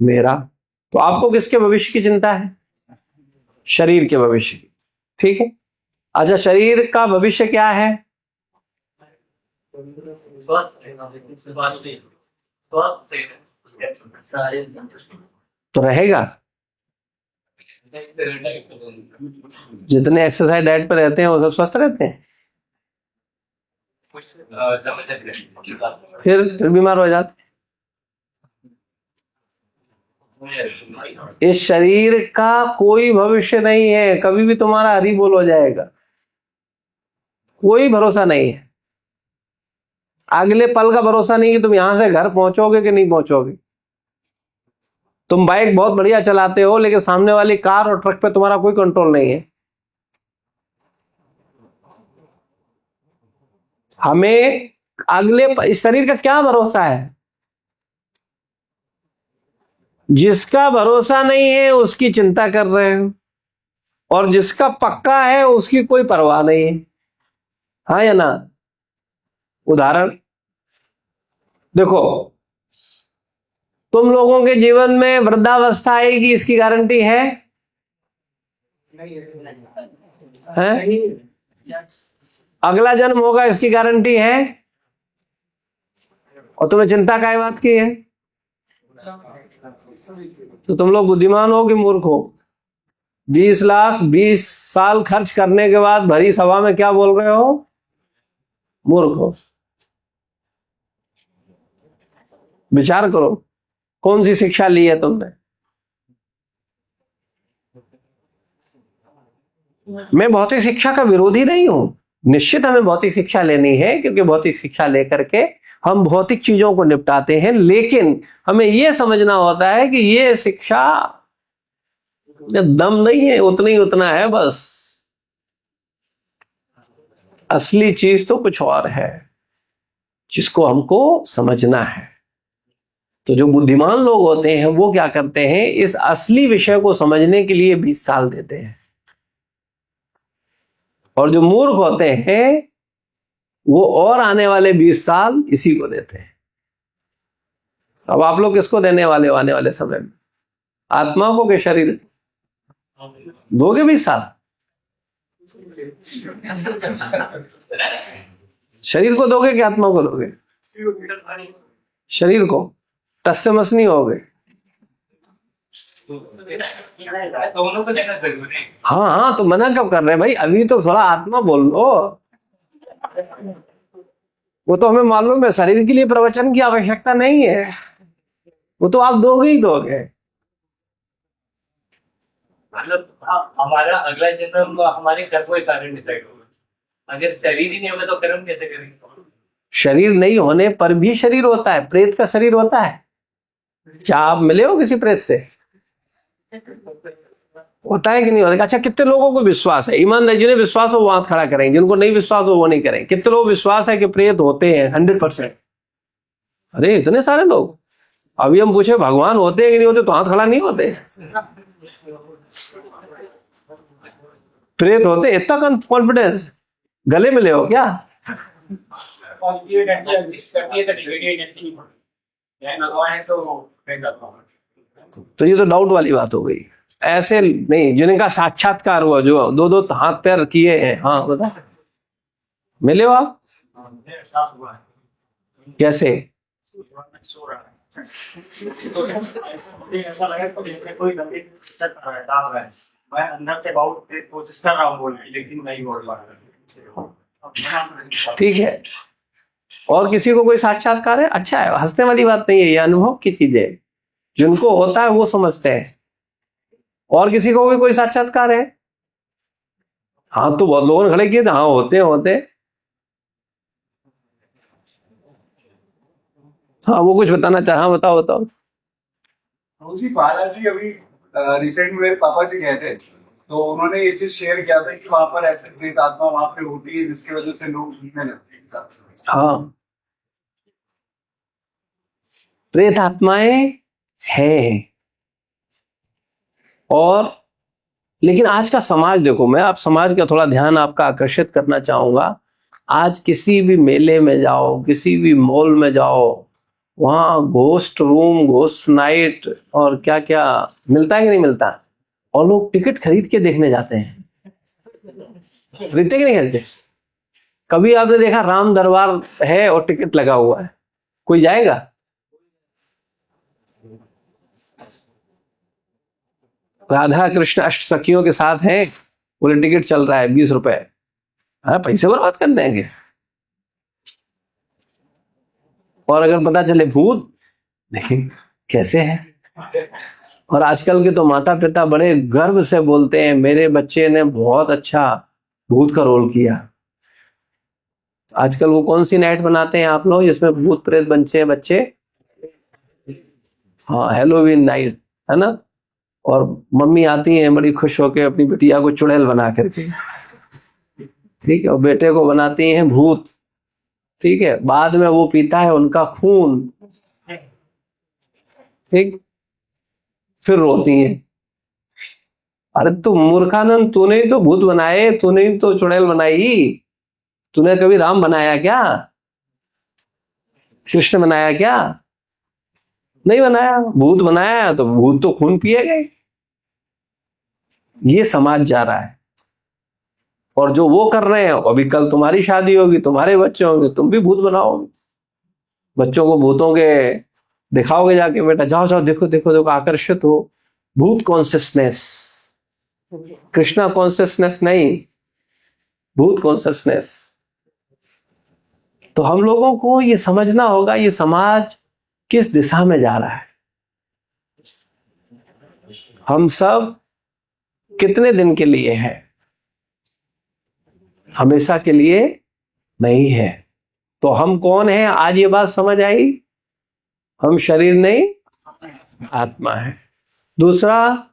मेरा। तो आपको किसके भविष्य की चिंता है? शरीर के भविष्य की, ठीक है। अच्छा, शरीर का भविष्य क्या है? तो रहेगा। जितने एक्सरसाइज डाइट पे रहते हैं वो सब स्वस्थ रहते हैं, फिर बीमार हो जाते हैं। इस शरीर का कोई भविष्य नहीं है, कभी भी तुम्हारा हरी बोल हो जाएगा, कोई भरोसा नहीं है। अगले पल का भरोसा नहीं कि तुम यहां से घर पहुंचोगे कि नहीं पहुंचोगे। तुम बाइक बहुत बढ़िया चलाते हो, लेकिन सामने वाली कार और ट्रक पे तुम्हारा कोई कंट्रोल नहीं है। हमें अगले इस शरीर का क्या भरोसा है? जिसका भरोसा नहीं है उसकी चिंता कर रहे हो, और जिसका पक्का है उसकी कोई परवाह नहीं है। हाँ या ना? उदाहरण देखो, तुम लोगों के जीवन में वृद्धावस्था आएगी, इसकी गारंटी है? अगला जन्म होगा, इसकी गारंटी है? और तुम्हें चिंता काय बात की है? तो तुम लोग बुद्धिमान हो कि मूर्ख हो? 20 लाख 20 साल खर्च करने के बाद भरी सभा में क्या बोल रहे हो? मूर्ख हो। विचार करो, कौन सी शिक्षा ली है तुमने? मैं भौतिक शिक्षा का विरोधी नहीं हूं, निश्चित हमें भौतिक शिक्षा लेनी है, क्योंकि भौतिक शिक्षा लेकर के हम भौतिक चीजों को निपटाते हैं। लेकिन हमें यह समझना होता है कि यह शिक्षा दम नहीं है, उतना ही उतना है बस। असली चीज तो कुछ और है जिसको हमको समझना है। तो जो बुद्धिमान लोग होते हैं वो क्या करते हैं, इस असली विषय को समझने के लिए 20 साल देते हैं, और जो मूर्ख होते हैं वो और आने वाले 20 साल इसी को देते हैं। अब आप लोग किसको देने वाले हो आने वाले समय में, आत्मा को के शरीर? दोगे 20 साल? शरीर को दोगे कि आत्मा को दोगे? शरीर को टस से मस नहीं होगे। दोनों को देना जरूरी है। हाँ हाँ, तो मना कब कर रहे हैं भाई, अभी तो थोड़ा आत्मा बोल लो। वो तो हमें मालूम है, शरीर के लिए प्रवचन की आवश्यकता नहीं है, वो तो आप दोगे ही दोगे। मतलब हमारा अगला जन्म हमारे कर्मों के कारण डिसाइड होगा। अगर शरीर ही नहीं होगा तो कर्म कैसे करेंगे? शरीर नहीं होने पर भी शरीर होता है, प्रेत का शरीर होता है। क्या आप मिले हो किसी प्रेत से? होता है कि नहीं होता? अच्छा, कितने लोगों को विश्वास है? ईमानदार, जिन्हें विश्वास हो वो हाथ खड़ा करें, जिनको नहीं विश्वास हो वो नहीं करें। कितने लोग विश्वास है कि प्रेत होते हैं? 100%। अरे इतने सारे लोग। अभी हम पूछे भगवान होते हैं कि नहीं होते, तो हाथ खड़ा नहीं होते। प्रेत होते, इतना कॉन्फिडेंस? गले मिले हो क्या? तो ये तो डाउट वाली बात हो गई। ऐसे नहीं, जिनका साक्षात्कार हुआ, जो दो दो हाथ पैर किए हैं। हाँ बता, मिले हो आप? कैसे? ऐसा लगा तो जैसे कोई गंभीर कर रहा है, डाल रहा है। मैं अंदर से बहुत कोशिश कर रहा हूँ बोलने, लेकिन नहीं बोल पा रहा। ठीक है। और किसी को कोई साक्षात्कार है? अच्छा है, हंसने वाली बात नहीं है, ये अनुभव की चीज है। जिनको होता है वो समझते हैं। और किसी को भी कोई साक्षात्कार है? हाँ, तो बहुत लोगों ने खड़े किए थे। हाँ, होते। हाँ, वो कुछ बताना चाह। हाँ बताओ। जी बालाजी अभी रिसेंट में मेरे पापा जी गए थे, तो उन्होंने ये चीज शेयर किया था कि वहां पर ऐसे प्रेत आत्मा वहां पे होती है जिसकी वजह से लोग भूलने लगते हैं इंसान। हाँ, प्रेत आत्माएं हैं। और लेकिन आज का समाज देखो, मैं आप समाज का थोड़ा ध्यान आपका आकर्षित करना चाहूंगा। आज किसी भी मेले में जाओ, किसी भी मॉल में जाओ, वहां घोस्ट रूम, घोस्ट नाइट और क्या क्या मिलता है कि नहीं मिलता? और लोग टिकट खरीद के देखने जाते हैं। खरीदते कि नहीं खरीदते? कभी आपने देखा राम दरबार है और टिकट लगा हुआ है? कोई जाएगा? राधा कृष्ण अष्ट सखियों के साथ हैं, बोले टिकट चल रहा है 20 रुपए। हाँ, पैसे बर्बाद कर देंगे। और अगर पता चले भूत, देखिए कैसे है। और आजकल के तो माता पिता बड़े गर्व से बोलते हैं, मेरे बच्चे ने बहुत अच्छा भूत का रोल किया। आजकल वो कौन सी नाइट बनाते हैं आप लोग जिसमें भूत प्रेत बनते हैं बच्चे? हाँ, हैलोवीन नाइट है ना। और मम्मी आती हैं बड़ी खुश होकर अपनी बिटिया को चुड़ैल बना करके, ठीक है, और बेटे को बनाती हैं भूत, ठीक है। बाद में वो पीता है उनका खून, ठीक, फिर रोती हैं। अरे तू मूर्खानंद, तूने ही तो भूत बनाए, तूने ही तो चुड़ैल बनाई। तूने कभी राम बनाया क्या? कृष्ण बनाया क्या? नहीं बनाया। भूत बनाया तो भूत तो खून पिए गए। ये समाज जा रहा है। और जो वो कर रहे हैं, अभी कल तुम्हारी शादी होगी, तुम्हारे बच्चे होंगे, तुम भी भूत बनाओगे। बच्चों को भूतों के दिखाओगे जाके, बेटा जाओ जाओ देखो देखो देखो, आकर्षित हो। भूत कॉन्शियसनेस, कृष्णा कॉन्शियसनेस नहीं, भूत कॉन्शियसनेस। तो हम लोगों को ये समझना होगा ये समाज किस दिशा में जा रहा है। हम सब कितने दिन के लिए हैं? हमेशा के लिए नहीं है। तो हम कौन हैं? आज ये बात समझ आई। हम शरीर नहीं, आत्मा है। दूसरा,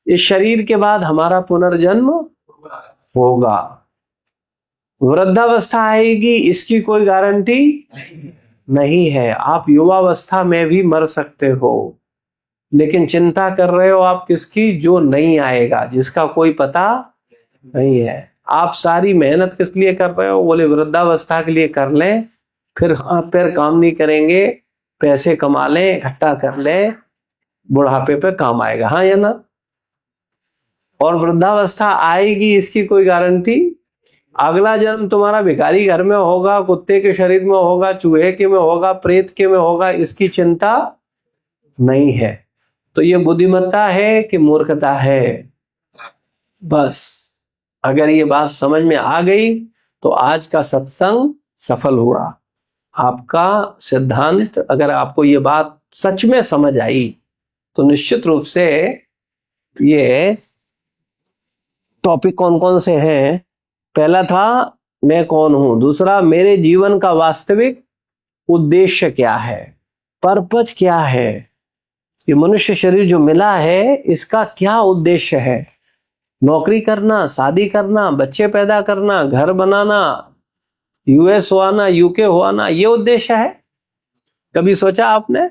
इस शरीर के बाद हमारा पुनर्जन्म होगा। वृद्धावस्था आएगी इसकी कोई गारंटी नहीं है। आप युवावस्था में भी मर सकते हो, लेकिन चिंता कर रहे हो आप किसकी? जो नहीं आएगा, जिसका कोई पता नहीं है। आप सारी मेहनत किस लिए कर रहे हो? बोले वृद्धावस्था के लिए कर लें, फिर हाथ पैर काम नहीं करेंगे, पैसे कमा लें, इकट्ठा कर लें, बुढ़ापे पे काम आएगा। हाँ या ना? और वृद्धावस्था आएगी इसकी कोई गारंटी? अगला जन्म तुम्हारा भिखारी घर में होगा, कुत्ते के शरीर में होगा, चूहे के में होगा, प्रेत के में होगा, इसकी चिंता नहीं है। तो ये बुद्धिमत्ता है कि मूर्खता है? बस अगर ये बात समझ में आ गई तो आज का सत्संग सफल हुआ। आपका सिद्धांत, अगर आपको ये बात सच में समझ आई तो निश्चित रूप से ये टॉपिक कौन कौन से हैं? पहला था मैं कौन हूं, दूसरा मेरे जीवन का वास्तविक उद्देश्य क्या है, पर्पज क्या है, ये मनुष्य शरीर जो मिला है इसका क्या उद्देश्य है? नौकरी करना, शादी करना, बच्चे पैदा करना, घर बनाना, यूएस हो आना, यूके हो आना, ये उद्देश्य है? कभी सोचा आपने?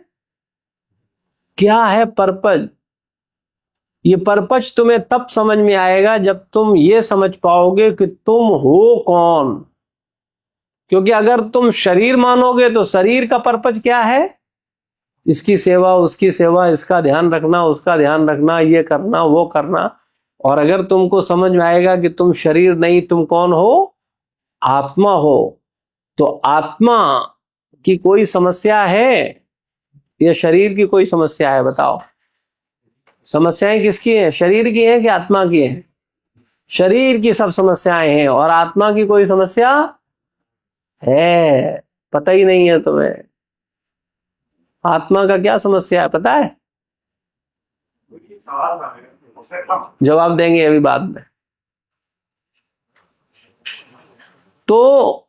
क्या है पर्पज? ये पर्पज तुम्हें तब समझ में आएगा जब तुम ये समझ पाओगे कि तुम हो कौन। क्योंकि अगर तुम शरीर मानोगे तो शरीर का पर्पज क्या है? इसकी सेवा, उसकी सेवा, इसका ध्यान रखना, उसका ध्यान रखना, ये करना, वो करना। और अगर तुमको समझ में आएगा कि तुम शरीर नहीं, तुम कौन हो? आत्मा हो। तो आत्मा की कोई समस्या है या शरीर की कोई समस्या है? बताओ, समस्याएं किसकी हैं? शरीर की हैं कि आत्मा की हैं? शरीर की सब समस्याएं हैं और आत्मा की कोई समस्या है? पता ही नहीं है तुम्हें। आत्मा का क्या समस्या है पता है? जवाब देंगे अभी बाद में। तो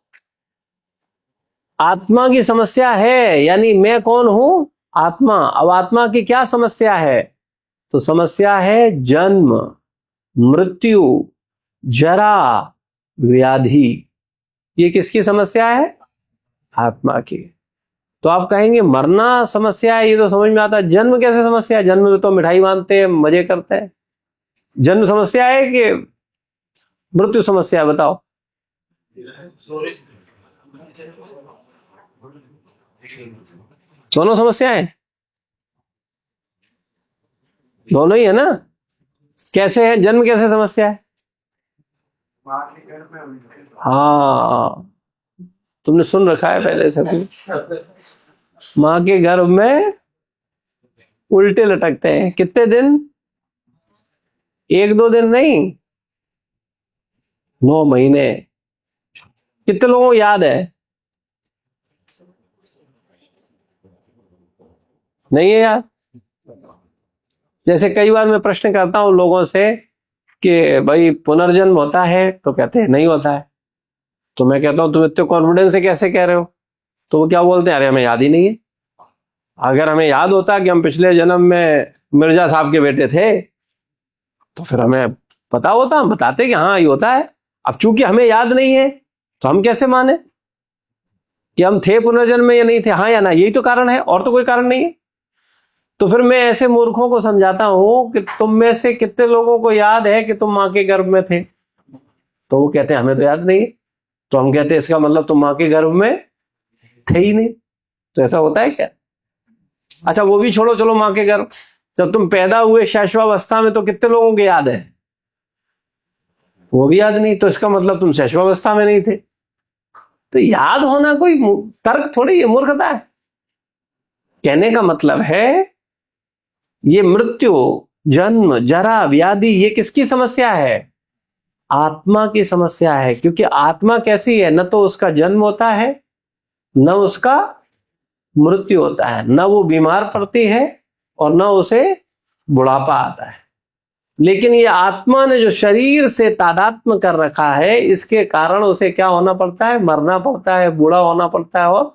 आत्मा की समस्या है, यानी मैं कौन हूं? आत्मा। अब आत्मा की क्या समस्या है? तो समस्या है जन्म, मृत्यु, जरा, व्याधि। ये किसकी समस्या है? आत्मा की। तो आप कहेंगे मरना समस्या है, ये तो समझ में आता है। जन्म कैसे समस्या है? जन्म में तो मिठाई बांधते हैं, मजे करते हैं। जन्म समस्या है कि मृत्यु समस्या है? बताओ। दोनों समस्याएं, दोनों ही है ना? कैसे है? जन्म कैसे समस्या है? हाँ, तुमने सुन रखा है पहले से भी। माँ के गर्भ में उल्टे लटकते हैं। कितने दिन? 1-2 दिन नहीं, 9 महीने। कितने लोगों को याद है? नहीं है याद? जैसे कई बार मैं प्रश्न करता हूं लोगों से कि भाई पुनर्जन्म होता है, तो कहते हैं नहीं होता है। तो मैं कहता हूं तुम इतने कॉन्फिडेंस से कैसे कह रहे हो? तो वो क्या बोलते हैं? अरे हमें याद ही नहीं है। अगर हमें याद होता कि हम पिछले जन्म में मिर्जा साहब के बेटे थे तो फिर हमें पता होता, हम बताते कि हाँ ये होता है। अब चूंकि हमें याद नहीं है तो हम कैसे माने कि हम थे पुनर्जन्म में या नहीं थे? हाँ या ना? यही तो कारण है, और तो कोई कारण नहीं है। तो फिर मैं ऐसे मूर्खों को समझाता हूं कि तुम में से कितने लोगों को याद है कि तुम माँ के गर्भ में थे? तो वो कहते हैं हमें तो याद नहीं है। तो हम कहते हैं इसका मतलब तुम माँ के गर्भ में थे ही नहीं। तो ऐसा होता है क्या? अच्छा वो भी छोड़ो, चलो माँ के गर्भ, जब तुम पैदा हुए शैशवावस्था में तो कितने लोगों को याद है? वो भी याद नहीं। तो इसका मतलब तुम शैशवावस्था में नहीं थे। तो याद होना कोई तर्क थोड़ी है, मूर्खता है। कहने का मतलब है ये मृत्यु, जन्म, जरा, व्याधि, ये किसकी समस्या है? आत्मा की समस्या है। क्योंकि आत्मा कैसी है? न तो उसका जन्म होता है, न उसका मृत्यु होता है, न वो बीमार पड़ती है और न उसे बुढ़ापा आता है। लेकिन ये आत्मा ने जो शरीर से तादात्म्य कर रखा है, इसके कारण उसे क्या होना पड़ता है? मरना पड़ता है, बूढ़ा होना पड़ता है।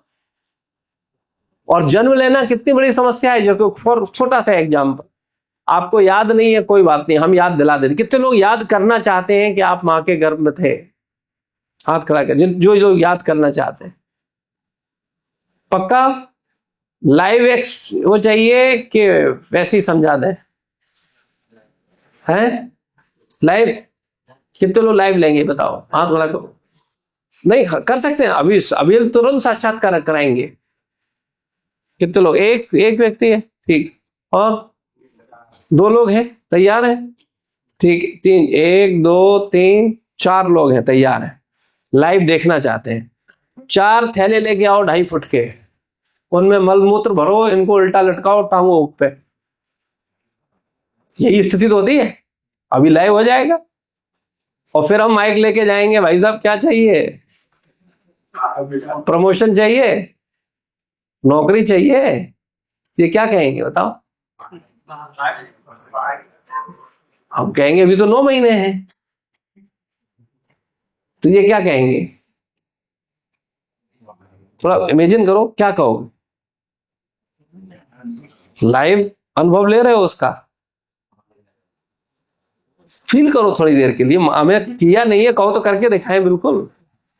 और जन्म लेना कितनी बड़ी समस्या है। जो छोटा सा एग्जाम्पल, आपको याद नहीं है, कोई बात नहीं, हम याद दिला देते। कितने लोग याद करना चाहते हैं कि आप माँ के गर्भ में थे? हाथ खड़ा कर, जो लोग याद करना चाहते हैं। पक्का लाइव एक्स वो चाहिए कि वैसे ही समझा दें? हैं लाइव? कितने लोग लाइव लेंगे बताओ, हाथ खड़ा करो। नहीं कर सकते हैं, अभी अभी तुरंत साक्षात्कार कराएंगे। कितने लोग? एक व्यक्ति है, ठीक। और 2 लोग हैं, तैयार हैं? ठीक, 3, 1 2 3 4 लोग हैं, तैयार हैं, लाइव देखना चाहते हैं। 4 थैले लेके आओ 2.5 फुट के, उनमें मलमूत्र भरो, इनको उल्टा लटकाओ टांगों पे। यही स्थिति तो होती है। अभी लाइव हो जाएगा और फिर हम माइक लेके जाएंगे, भाई साहब क्या चाहिए? प्रमोशन चाहिए, नौकरी चाहिए, ये क्या कहेंगे बताओ? हम कहेंगे अभी तो 9 महीने हैं, तो ये क्या कहेंगे? थोड़ा इमेजिन करो, क्या कहोगे? लाइव अनुभव ले रहे हो उसका, फील करो थोड़ी देर के लिए। हमें किया नहीं है कहो तो करके दिखाएं, बिल्कुल।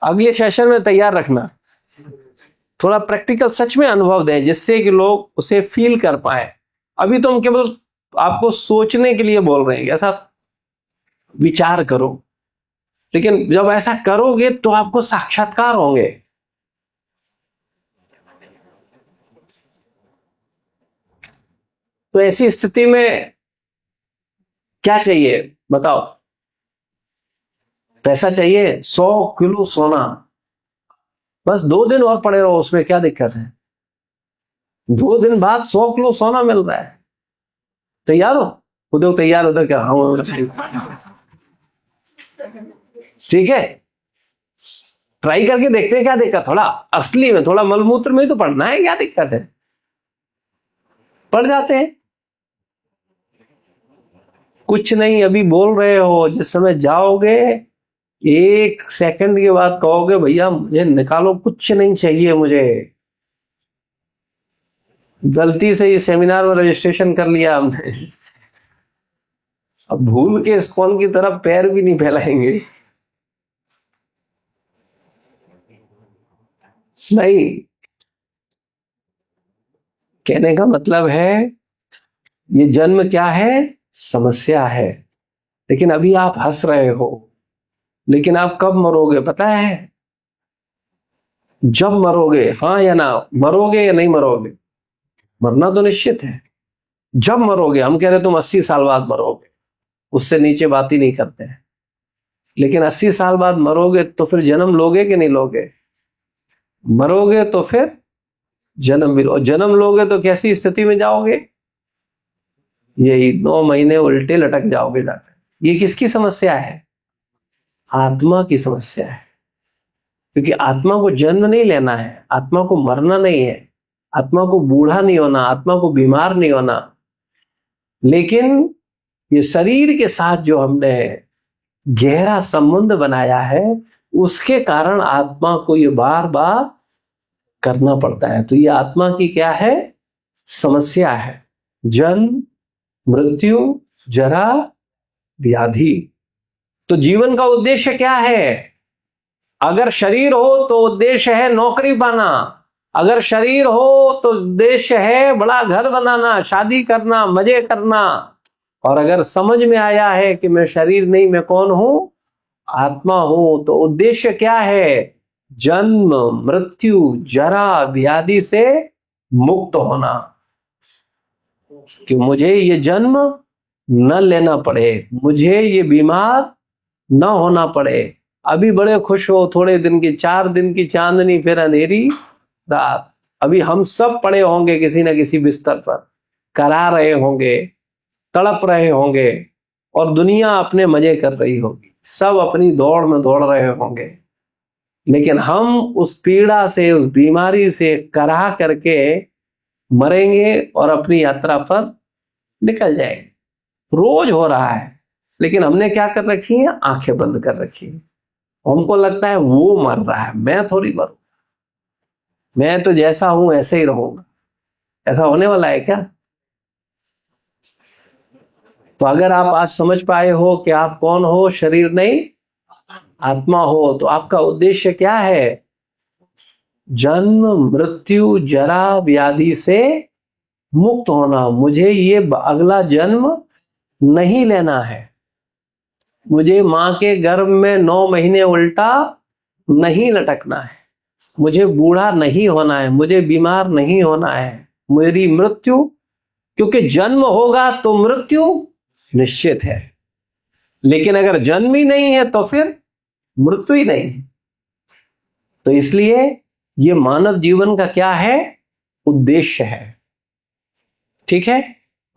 अगले सेशन में तैयार रखना, थोड़ा प्रैक्टिकल सच में अनुभव दें, जिससे कि लोग उसे फील कर पाए। अभी तो हम केवल आपको सोचने के लिए बोल रहे हैं, ऐसा विचार करो, लेकिन जब ऐसा करोगे तो आपको साक्षात्कार होंगे। तो ऐसी स्थिति में क्या चाहिए बताओ? पैसा चाहिए? 100 किलो सोना, बस 2 दिन और पड़े रहो, उसमें क्या दिक्कत है? 2 दिन बाद 100 किलो सोना मिल रहा है। तैयार हो? उधर तैयार, उधर क्या? ठीक है, ट्राई करके देखते हैं क्या दिक्कत। थोड़ा असली में, थोड़ा मलमूत्र में तो पढ़ना है, क्या दिक्कत है? पढ़ जाते हैं, कुछ नहीं। अभी बोल रहे हो, जिस समय जाओगे 1 सेकंड के बाद कहोगे भैया मुझे निकालो, कुछ नहीं चाहिए मुझे। गलती से इस सेमिनार में रजिस्ट्रेशन कर लिया हमने, अब भूल के इस्कॉन की तरफ पैर भी नहीं फैलाएंगे। नहीं, कहने का मतलब है ये जन्म क्या है? समस्या है। लेकिन अभी आप हंस रहे हो, लेकिन आप कब मरोगे पता है? जब मरोगे, हाँ या ना? मरोगे या नहीं मरोगे? मरना तो निश्चित है। जब मरोगे, हम कह रहे तुम 80 साल बाद मरोगे, उससे नीचे बात ही नहीं करते हैं। लेकिन 80 साल बाद मरोगे तो फिर जन्म लोगे कि नहीं लोगे? मरोगे तो फिर जन्म भी लो। जन्म लोगे तो कैसी स्थिति में जाओगे? यही 9 महीने उल्टे लटक जाओगे जाकर। ये किसकी समस्या है? आत्मा की समस्या है। क्योंकि आत्मा को जन्म नहीं लेना है, आत्मा को मरना नहीं है, आत्मा को बूढ़ा नहीं होना, आत्मा को बीमार नहीं होना। लेकिन ये शरीर के साथ जो हमने गहरा संबंध बनाया है, उसके कारण आत्मा को ये बार बार करना पड़ता है। तो ये आत्मा की क्या है? समस्या है। जन्म, मृत्यु, जरा, व्याधि। तो जीवन का उद्देश्य क्या है? अगर शरीर हो तो उद्देश्य है नौकरी पाना, अगर शरीर हो तो उद्देश्य है बड़ा घर बनाना, शादी करना, मजे करना। और अगर समझ में आया है कि मैं शरीर नहीं, मैं कौन हूं? आत्मा हूं, तो उद्देश्य क्या है? जन्म, मृत्यु, जरा, व्याधि से मुक्त होना। कि मुझे ये जन्म न लेना पड़े, मुझे ये बीमार न होना पड़े। अभी बड़े खुश हो, थोड़े दिन की, 4 दिन की चांदनी फिर अंधेरी रात। अभी हम सब पड़े होंगे किसी न किसी बिस्तर पर, करा रहे होंगे, तड़प रहे होंगे, और दुनिया अपने मजे कर रही होगी, सब अपनी दौड़ में दौड़ रहे होंगे। लेकिन हम उस पीड़ा से, उस बीमारी से करा करके मरेंगे और अपनी यात्रा पर निकल जाएंगे। रोज हो रहा है, लेकिन हमने क्या कर रखी है? आंखें बंद कर रखी है। हमको लगता है वो मर रहा है, मैं थोड़ी मरूं, मैं तो जैसा हूं ऐसे ही रहूंगा। ऐसा होने वाला है क्या? तो अगर आप आज समझ पाए हो कि आप कौन हो, शरीर नहीं आत्मा हो तो आपका उद्देश्य क्या है? जन्म मृत्यु जरा व्याधि से मुक्त होना। मुझे ये अगला जन्म नहीं लेना है, मुझे मां के गर्भ में 9 महीने उल्टा नहीं लटकना है, मुझे बूढ़ा नहीं होना है, मुझे बीमार नहीं होना है। मेरी मृत्यु, क्योंकि जन्म होगा तो मृत्यु निश्चित है, लेकिन अगर जन्म ही नहीं है तो फिर मृत्यु ही नहीं है। तो इसलिए ये मानव जीवन का क्या है? उद्देश्य है। ठीक है,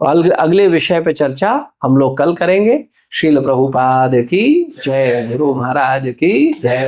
अगले विषय पे चर्चा हम लोग कल करेंगे। श्रील प्रभुपाद की जय, गुरु महाराज की जय।